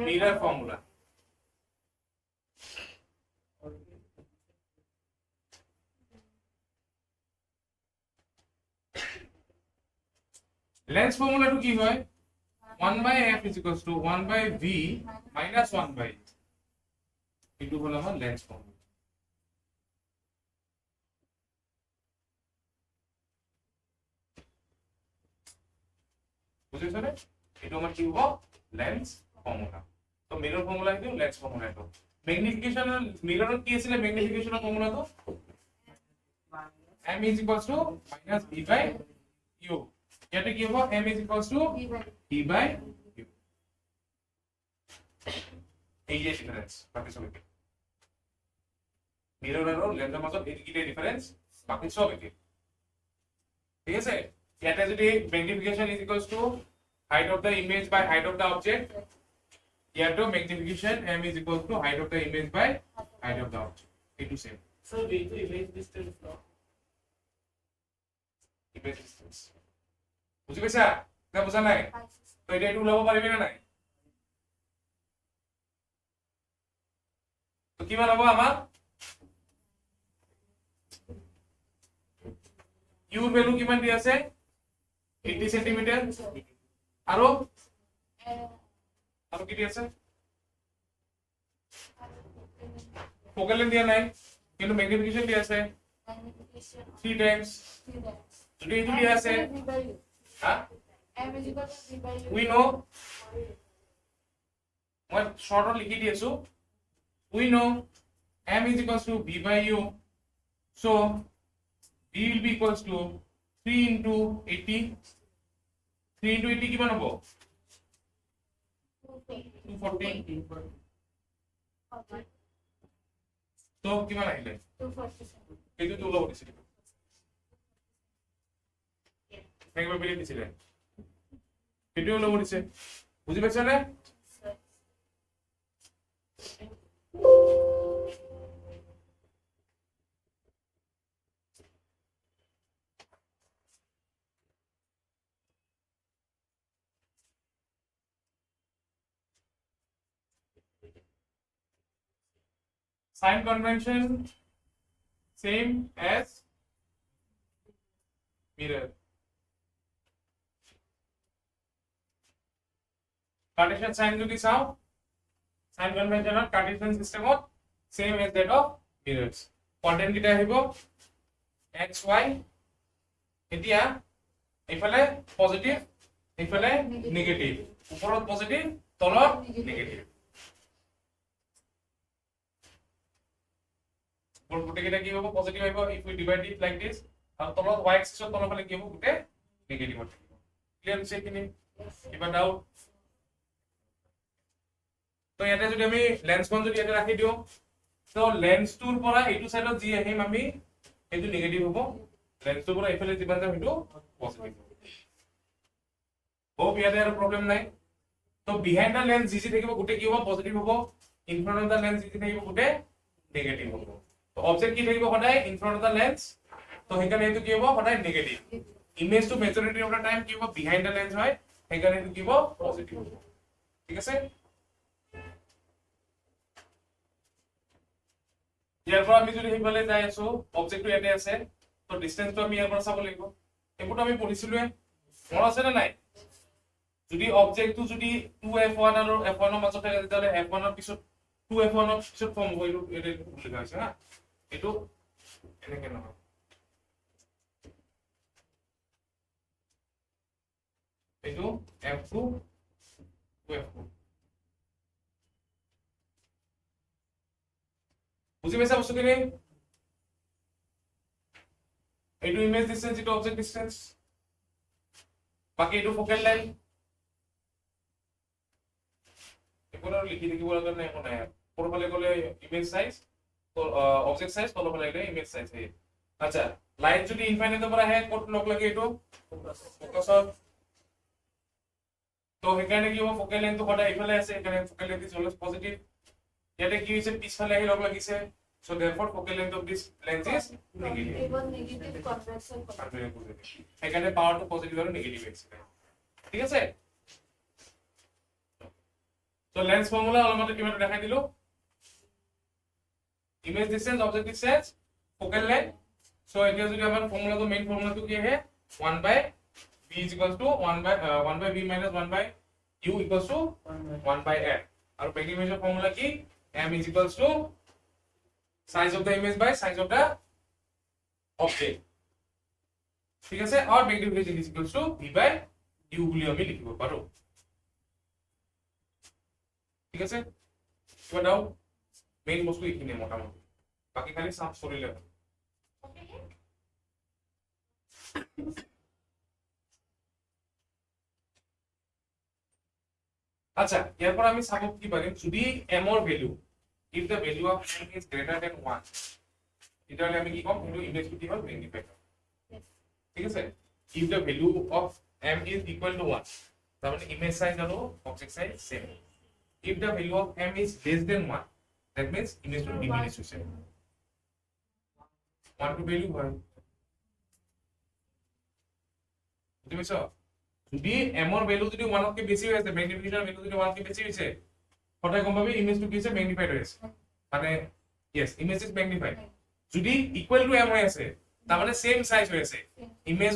মিরর ফর্মুলা লেন্স ফর্মুলাটো কি হয় 1 by f is equals to 1 by v minus 1 by এইটো হলো আমার লেন্স ফর্মুলা বুঝেছ না এটা আমার কি হবে লেন্স ফর্মুলা তো মিরর ফর্মুলা কি লেন্স ফর্মুলা তো ম্যাগনিফিকেশন মিরর কি ছিল ম্যাগনিফিকেশন ফর্মুলা তো m is equals to minus v by u এটা কি হবে m is equals to v by u এই যে ডিফারেন্স বাকি সব একই মিরর আর লেন্সের মধ্যে এই কি ডিফারেন্স বাকি সব একই ঠিক আছে এটা যদি magnification is equals to height of the image by height of the object here to magnification m is equals to height of the image by height of the object it to same So we to image distance now. image distance বুঝি পাইছা না বুঝা নাই তো এটা একটু উলাব পারিবে না নাই তো কি বানাবো আমার u ভ্যালু কিমান দি আছে 80 সেন্টিমিটার আৰু আৰু কি দি আছে ফোকাল লেন্থ দিয়া নাই কিন্তু ম্যাগনিফিকেশন দিয়া আছে 3 টাইমস যদি এইটো দিয়া আছে হা we know মই শর্টত লিখি দি আছো we know m is equals to v by u so v will be equals to 3 into 80 3 into 80 কিমান হ'ব 240 তো কিমান আহিলে এইটো তো ওলাব দিছিল নেগেটিভ বিলি দিছিলে এইটো ওলাব দিছে বুজি পাইছা নে sign convention same as mirror Cartesian sign যদি চাও sign convention of Cartesian system of same as that of mirrors content কিটা আহিব x y এতিয়া এইফালে পজিটিভ এইফালে নেগেটিভ উপৰত পজিটিভ তলত নেগেটিভ গোটেই কেইটা কি হ'ব পজিটিভ আহিব if we divide it like this আৰু তলত y axis ৰ তলৰ ফালে কি হ'ব গোটেই নেগেটিভ হ'ব ক্লিয়াৰ হৈছে কিনি কিবা ডাউট তো ইয়াতে যদি আমি লেন্সখন যদি ইয়াতে ৰাখি দিও তো লেন্সটোৰ পৰা এইটো সাইডত যি আহিম আমি এইটো নেগেটিভ হ'ব লেন্সটোৰ পৰা এইফালে যিমান যাম সেইটো পজিটিভ হ'ব ইয়াতে আৰু প্ৰবলেম নাই তো বিহাইণ্ড দা লেন্স যি থাকিব গোটেই কি হ'ব পজিটিভ হ'ব in front of the lens যি থাকিব গোটেই নেগেটিভ হ'ব তো অবজেক্ট কি থাকিব সদায় in front of the lens তো সেইকাৰণে এইটো কি হ'ব সদায় নেগেটিভ ইমেজটো মেজৰিটি অফ দা টাইম কি হ'ব বিহাইণ্ড দা লেন্স হয় সেইকাৰণে এইটো কি হ'ব পজিটিভ হ'ব ঠিক আছে ইয়াৰ পৰা আমি যদি সেইফালে যাই আছো অবজেক্টটো ইয়াতে আছে তো ডিসটেন্সটো আমি ইয়াৰ পৰা চাব লাগিব এইবোৰটো আমি পঢ়িছিলোৱে মনত আছে নে নাই যদি অবজেক্টটো যদি 2f1 আৰু f1 ৰ মাজত থাকে তেতিয়াহলে f1 ৰ পিছত 2f1 ৰ পিছত ফৰ্ম হৈলো এটা লিখা আছে হা এইটো এনেকে নহয় এইটো f2 f2 বুজি পাইছা বস্তুখিনি এইটো ইমেজ ডিসটেন্স এইটো অবজেক্ট ডিসটেন্স বাকি এইটো ফোকাল লাইন এগুলো লিখি লিখিব লগা নাই একো নাই পৰফালে গলে ইমেজ সাইজ তো অবজেক্ট সাইজ তলফালে গলে ইমেজ সাইজ হে আচ্ছা লাইট যদি ইনফাইনাইটৰ পৰা আহে ক'ত লগ লাগে এইটো ফোকাসত তো সেইকাৰণে কি হ'ব ফোকাল লাইনটো সদায় ইফালে আছে সেইকাৰণে focal line is always positive ইয়াতে কি হৈছে পিছফালে আহি লগ লাগিছে so therefore focal length of this lens is negative even negative convection সেইকাৰণে পাৱাৰটো পজিটিভ আৰু নেগেটিভ আছে ঠিক আছে so lens formula অলপতে কিমান দেখাই দিলো image distance object distance focal length so এতিয়া যদি আমাৰ ফৰ্মুলাটো মেইন ফৰ্মুলাটো কি আহে 1 by b is equals to 1 by b minus 1 by u equals to 1 by f আৰু ম্যাগনিফিকেশন ফৰ্মুলা কি m is equals to size of the image by size of the object ঠিক আছে और magnification is equals to v by u বুলি আমি লিখিব পাৰো ঠিক আছে কিবা ডাউট মেইন বস্তু এইখিনি মোটামুটি বাকি খালি সাম কৰিলে আচ্ছা ইয়াৰ পৰা আমি চাব কি পাৰিম যদি m ৰ value if the value of m is greater than 1 তেতিয়াহলে আমি কি কম কিন্তু ইমেজটো কি হ'ল ম্যাগনিফাইড ঠিক আছে if the value of m is equal to 1 তাৰমানে ইমেজ সাইজ আৰু object size same if the value of m is less than 1 that means image will diminish হৈছে 1 to value হয় বুজি পাইছো যদি m ৰ ভ্যালু যদি 1 তকৈ বেছি হৈ আছে ম্যাগনিফিকেশন ভ্যালু যদি 1 তকৈ বেছি হৈছে সদায় গম পাবি ইমেজটো কি হৈছে ম্যাগনিফাইড হৈ আছে মানে yes image is magnified যদি ইকুৱেল টু m হৈ আছে তাৰমানে সেম সাইজ হৈ আছে ইমেজ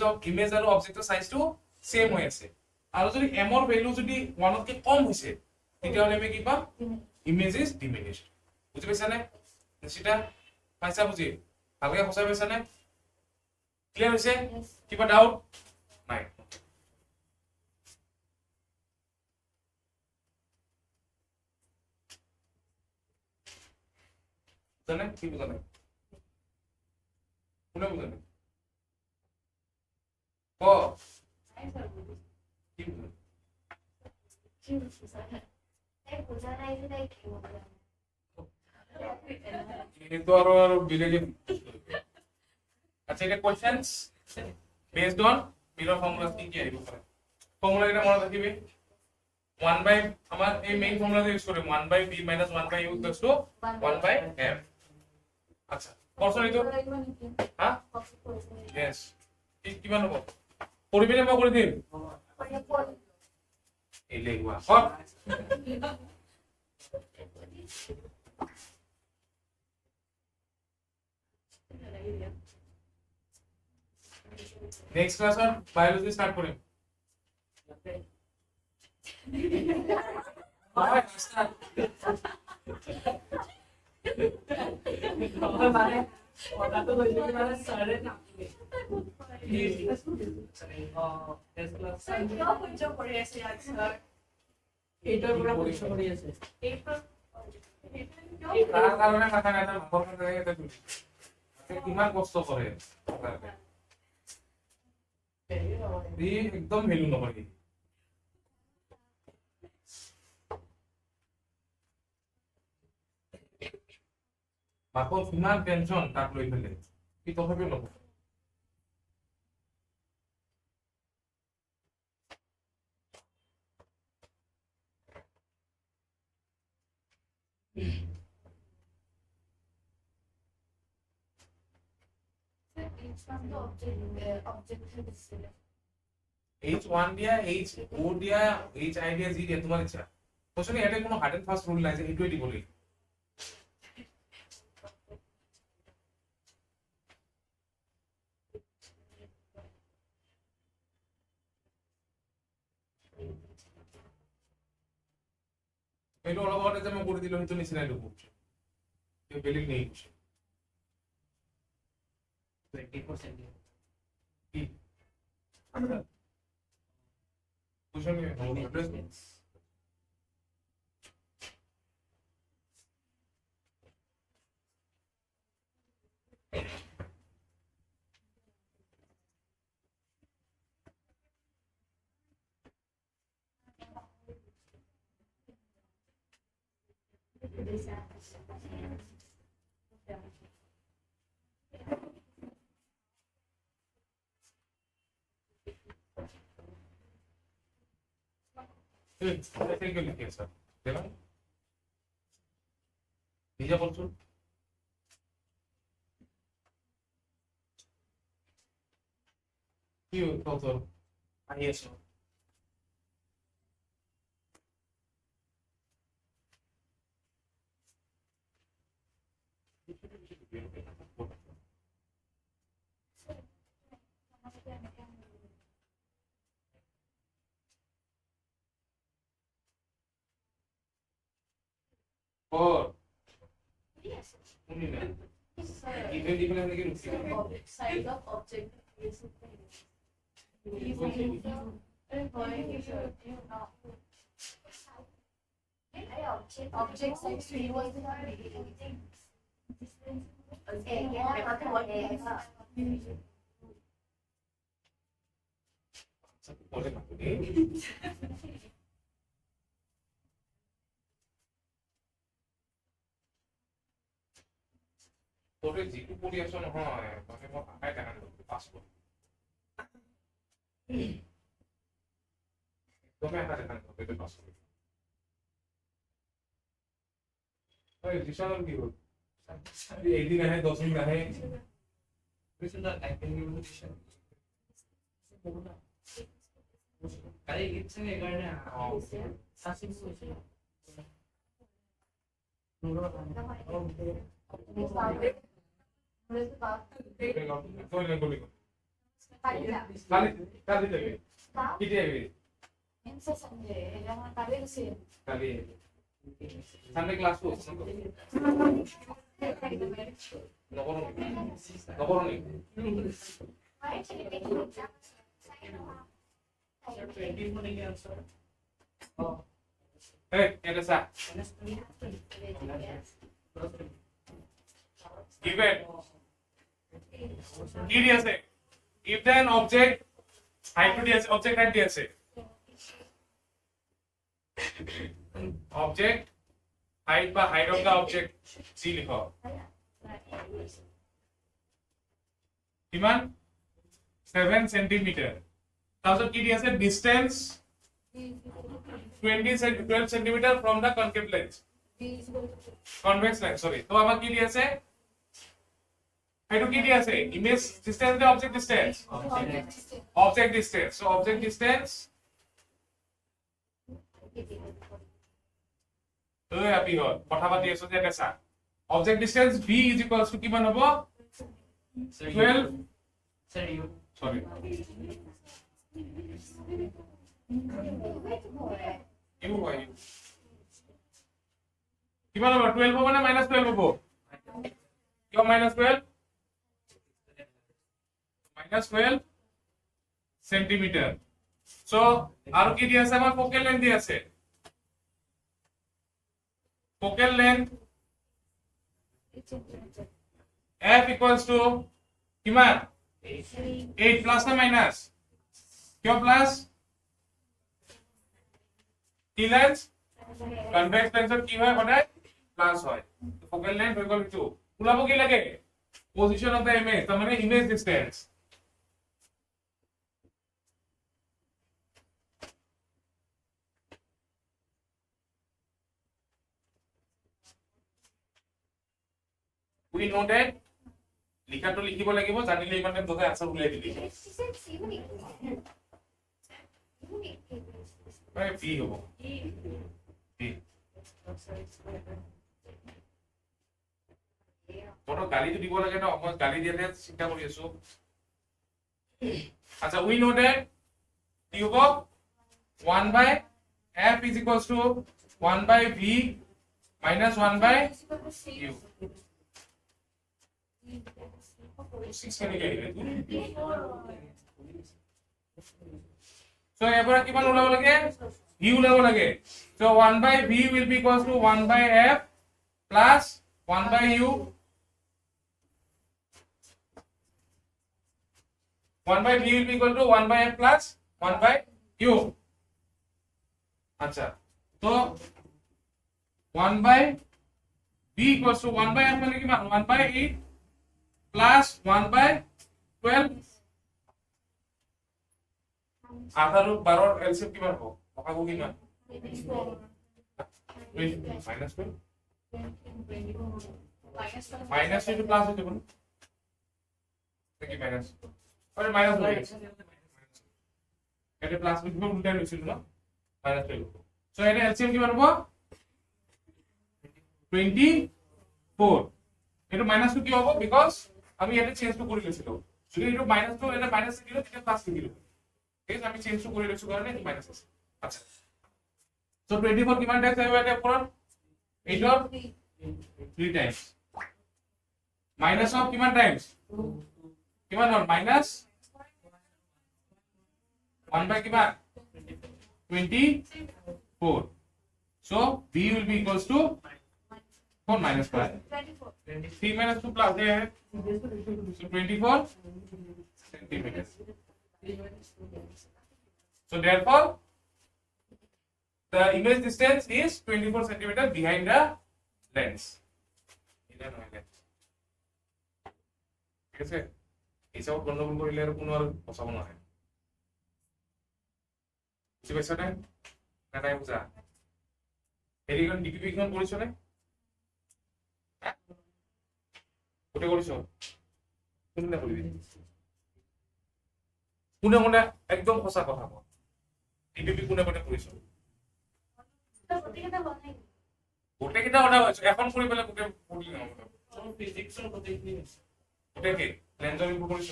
আৰু অবজেক্টৰ সাইজটো সেম হৈ আছে আৰু যদি m ৰ ভ্যালু যদি 1 তকৈ কম হৈছে তেতিয়াহলে আমি কি পাম ইমেজ ইজ ডিমিনিশড বুজি পাইছা নে নিশ্চিতা পাইছা বুজি ভালকৈ সঁচাই পাইছা নে ক্লিয়াৰ হৈছে কিবা ডাউট নাই জানে কি বুজা নাই কোনে বুজা নাই ক কি বুজা itu আৰু বিলেগে আচ্ছা এটা questions based on mirror formula কি আহিব পাৰে ফর্মুলা এটা মনত ৰাখিবি 1 by আমাৰ এই main formula use Karim 1 by b minus 1 by u equals to 1 by f আচ্ছা কোশ্চেন এইটো হা यस কিমান হ'ব পৰিবিনে মই কৰি দিম এই লেগুৱা হক नेक्स्ट क्लास और बायोलॉजी स्टार्ट करें মানে কথাটো কৈছে কি মানে সাৰে নাছিলে এস ক্লাস Sir, কিয় সহ্য কৰি আছে ইয়াক স্যার? এইটাৰ পৰা পৰীক্ষা কৰি আছে তাৰ কাৰণে মাথা নাই তাৰ ঘৰ কাৰণে এটা দুটি কিমান কষ্ট কৰে দি একদম ভ্যালু নকৰে বাকো কিমান টেনচন তাক লৈ ফেলে কি তথাপিও নকৰে H1 দিয়া H4 দিয়া HI দিয়া জি দিয়া তোমাৰ ইচ্ছা কোশ্চেন ইয়াতে কোনো হার্ড এন্ড ফাস্ট রুল নাই যে এইটোই দিব লাগিব এইটো অলপ আগতে যে মই কৰি দিলো সেইটো নিচিনাই লব বেলেগ নেই 24 centimeter. কি বুঝুন Image distance. থেকে লিখে স্যার দেখুন নিজে বলছুন কি কত ISO por unidad. Y ven diferente que no Side of object is object side three was পড়ে না তোরে যেটু পরিবেশন হয় তাকে মই আকাই দেখান পাস করি তুমি আকাই দেখান করতে পাস করি ওই দিশার কি হল একদিন আহে 10 দিন আহে Listen, I can give you the vision. अरे इतने में करना सासिंग सोचे তোরে গলি কালি কালি দেবে কি দেবে কালি সানডে ক্লাস তো নবরণী 20 बनेंगे आंसर এই এটা স্যার given কি দিয়েছে if then object height দিয়েছে object height দিয়েছে object height বা height of the object c লিখো কিমান 7 সেন্টিমিটার তাহলে কি দিয়েছে distance 12 centimetre from the concave lens convex lens sorry তো আমার কি দিয়েছে এটা কি দিয়েছে image distance the object distance object distance so object distance ওই আপি হল কথা পাতি আছো যে এটা object distance b is equals to কিমান হ'ব 12 sir you sorry you why কিমান হ'ব 12 হ'ব না -12 হ'ব কিয় -12 -12 সেন্টিমিটার সো আর কি দি আছে আমার ফোকাল লেন্থ দি আছে focal length f equals to কিমান 8 প্লাস না মাইনাস কিয় প্লাস কি লেন্স কনভেক্স লেন্সত কি হয় সদায় প্লাস হয় ফোকাল লেন্থ হৈ গল টু ওলাব কি লাগে পজিশন অফ দা ইমেজ তাৰ মানে image distance we know that লিখাটো লিখিব লাগিব জানিলে ইমান টাইম তোকে আনসার উলাই দিলি মানে ভি হ'ব ভি তোৰ গালিটো দিব লাগে ন মই গালি দিয়াতে চিন্তা কৰি আছো আচ্ছা we know that কি হ'ব 1 by f is equals to 1 by v minus 1 by u 6 কেনেকৈ আহিলে সো এবাৰ কিমান ওলাব লাগে v ওলাব লাগে so 1 by v will be equals to 1 by f plus 1 by u 1 by v will be equal to 1 by f plus 1 by u আচ্ছা তো 1 by v equals to 1 by f মানে কিমান 1 by 8 plus 1 by 12 Aadhaar 12 LCM কিমান হ'ব ভাগো কিমান minus 12 minus two plus হয়ে যাবে কি মাইনাস আরে মাইনাস হয়ে গেছে এটা প্লাস লিখবো উল্টা লিখছিল না মাইনাস 12 সো এটা এলসিএম কিমান হ'ব 24 এটা মাইনাস টু কি হ'ব বিকজ আমি এটা চেঞ্জ টু কৰি লৈছিলো যদি এটা মাইনাস টু এটা মাইনাস দিলো তেতিয়া প্লাস দিলো ঠিক আছে আমি চেঞ্জ টু কৰি লৈছো কাৰণে মাইনাস আছে আচ্ছা সো 24 কিমান টাইমছ আহিব এটা ওপৰত 8 অর 3 টাইমছ মাইনাস অফ কিমান টাইমছ কিমান হ'ল মাইনাস 1 by কিমান 24 so b will be equals to 4 minus 5 3 minus 2 plus है so 24 centimeters so therefore the image distance is 24 centimeter behind the lens ঠিক আছে এইসব গণ্ডগোল কৰিলে আৰু কোনো আৰু বচাব নোৱাৰে বুজি পাইছা নে নাই বুজা হেৰিখন ডিপিপিখন কৰিছ নে কোনে কৰিছ কোনে কৰিবি কোনে কোনে একদম সঁচা কথা কওঁ ডিপিপি কোনে কোনে কৰিছ গোটেইকেইটা অৰ্ডাৰ হৈছে এখন কৰি পেলাই গোটেই পঢ়ি নহ'ব ফিজিক্সৰ গোটেইখিনি গোটেই কি লেন্সৰ ইম্প্ৰুভ কৰিছ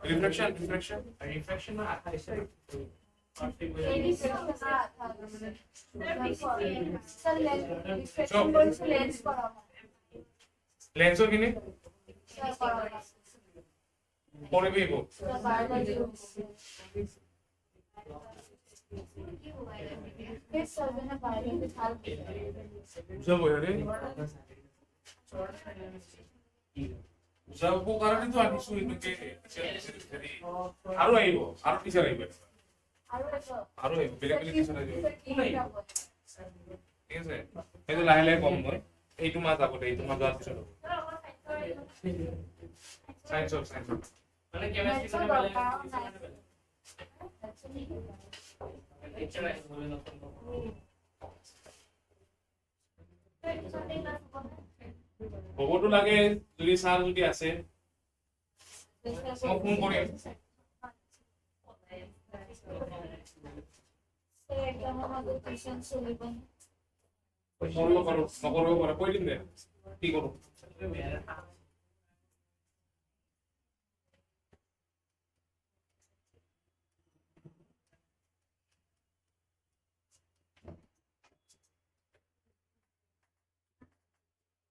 রিফ্লেকশন রিফ্লেকশন আঠা আছে লেন্সৰ কিনি কৰিবি গো বুঝাবো আরে বুঝাবো কাৰণে তো আনিছো এনেকে আৰু আহিব আৰু টিচাৰ আহিব আৰু বেলেগ বেলেগ টিচাৰ আহিব ঠিক আছে এইটো লাহে লাহে কম মই এইটো মাহ যাব এইটো মাহ যোৱাৰ পিছত সায়েন্সৰ মানে কেমিস্ট্রি মানে বেলেগ ইচ্ছা নাই বলে নতুন হ'বতো লাগে যদি স্যার যদি আছে মই ফোন কৰিম নকৰিব পাৰে কৈ দিম দে কি কৰো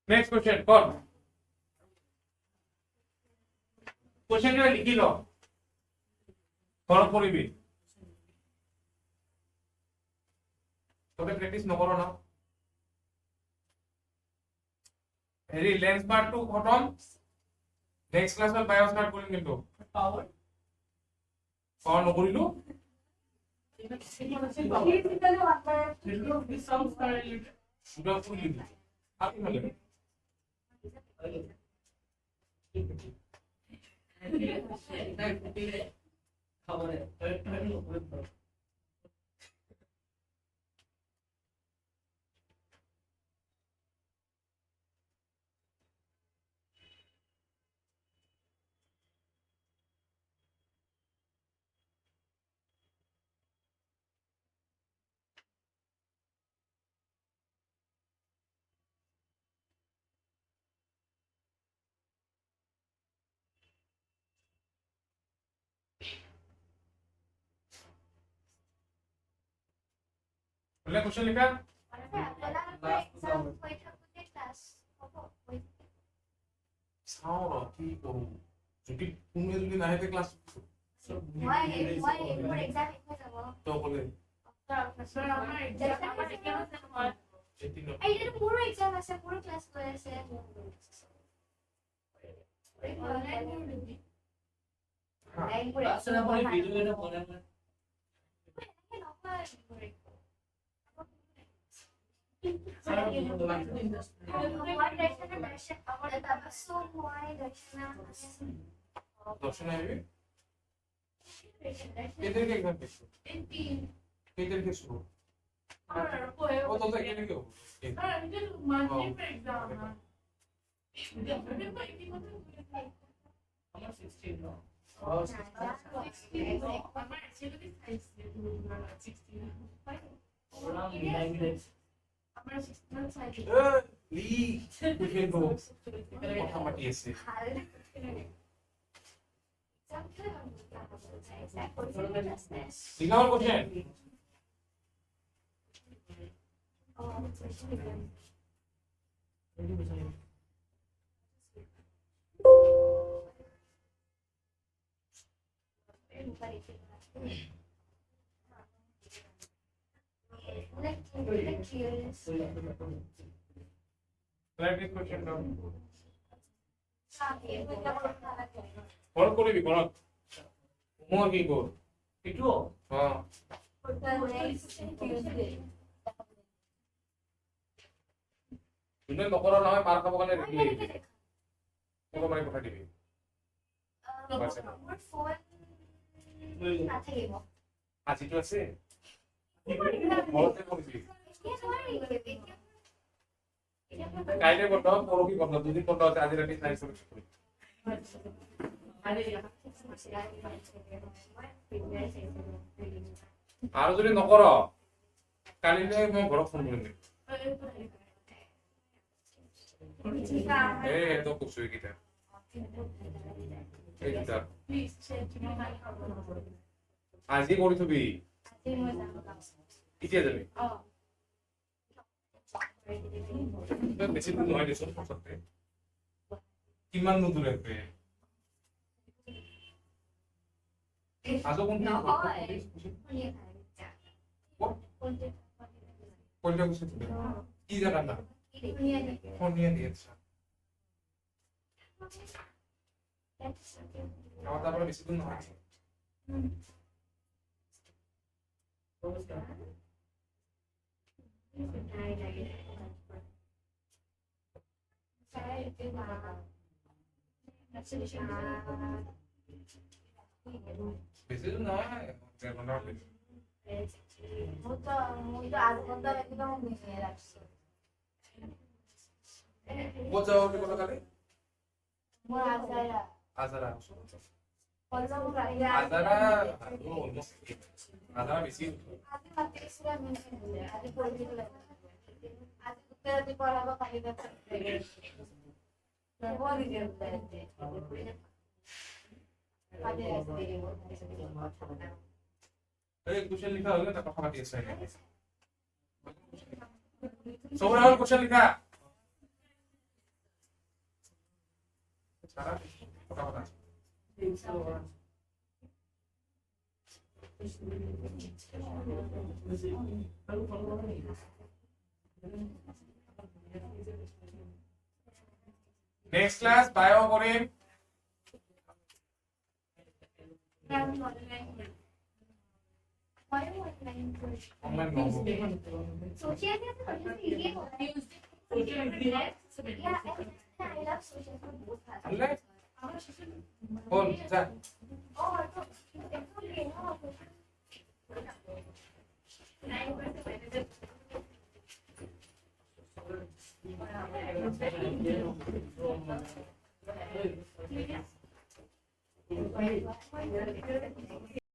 नेक्स्ट क्वेश्चन कौन क्वेश्चन जो लिखी लो घर पढ़ी तोते प्रैक्टिस न करो ना हेरी लेंस पार्ट 2 खत्म नेक्स्ट क्लास में बायो स्टार्ट करिम किंतु पावर न करिलु सुधा फुल लिखि আপনি বলেন খবরে बोले क्वेश्चन लिखा চাও ৰ কি কৰো যদি কোনোৱে যদি নাহে তে ক্লাছ মই মোৰ এক্সাম শেষ হৈ যাব তো ক'লে স্যার আমার এক্সাম আছে নহয় এইটো মোৰো এক্সাম আছে মোৰো ক্লাছ হৈ আছে স্যার আমার ভিডিও এটা বলেন না স্যার দর্শন আসবি কে তারিখে এক্সাম পেছো কে তারিখে শুরু ও তো তো এখানে কেউ আমার 16 না ওরা মিলাই মিলাই লি কিন্তু কথা মাতি আছে লিখা হল question Write this question down. What করবি কোন হোমওয়ার্ক কি কর এটুও হ্যাঁ তুমি নকর নহয় মার খাব কারণে রেডি হই তোকে মানে কথা দিবি আজি তো আছে বলতে বলছি কাইলে বন্ধ পরকি বন্ধ দুদিন বন্ধ আছে আজি রাতে সাইন্স করি আর যদি নকর কালিলে মই ঘৰত ফোন কৰিম তো কৈছো এইকেইটা এইকেইটা আজি কৰি থবি কেতিয়া যাবি বেছি দূৰ নহয় দেচোন সঁচাতে কিমান দূৰ আছে আজো কোনটো কোনটা কৈছে কি জানা না ফোনিয়া দিয়েছে আমার তারপরে বেশি দূর নহয় বেশি দূর নহয় কোথাও যাও কি কথা কালে আজারা আজারা বেশি क्वेश्चन लिखा होगा ना কথা পাতি আছে সবার আগে क्वेश्चन লিখা সারা কথা কথা नेक्स्ट क्लास बायो करें ऑनलाइन बोल जा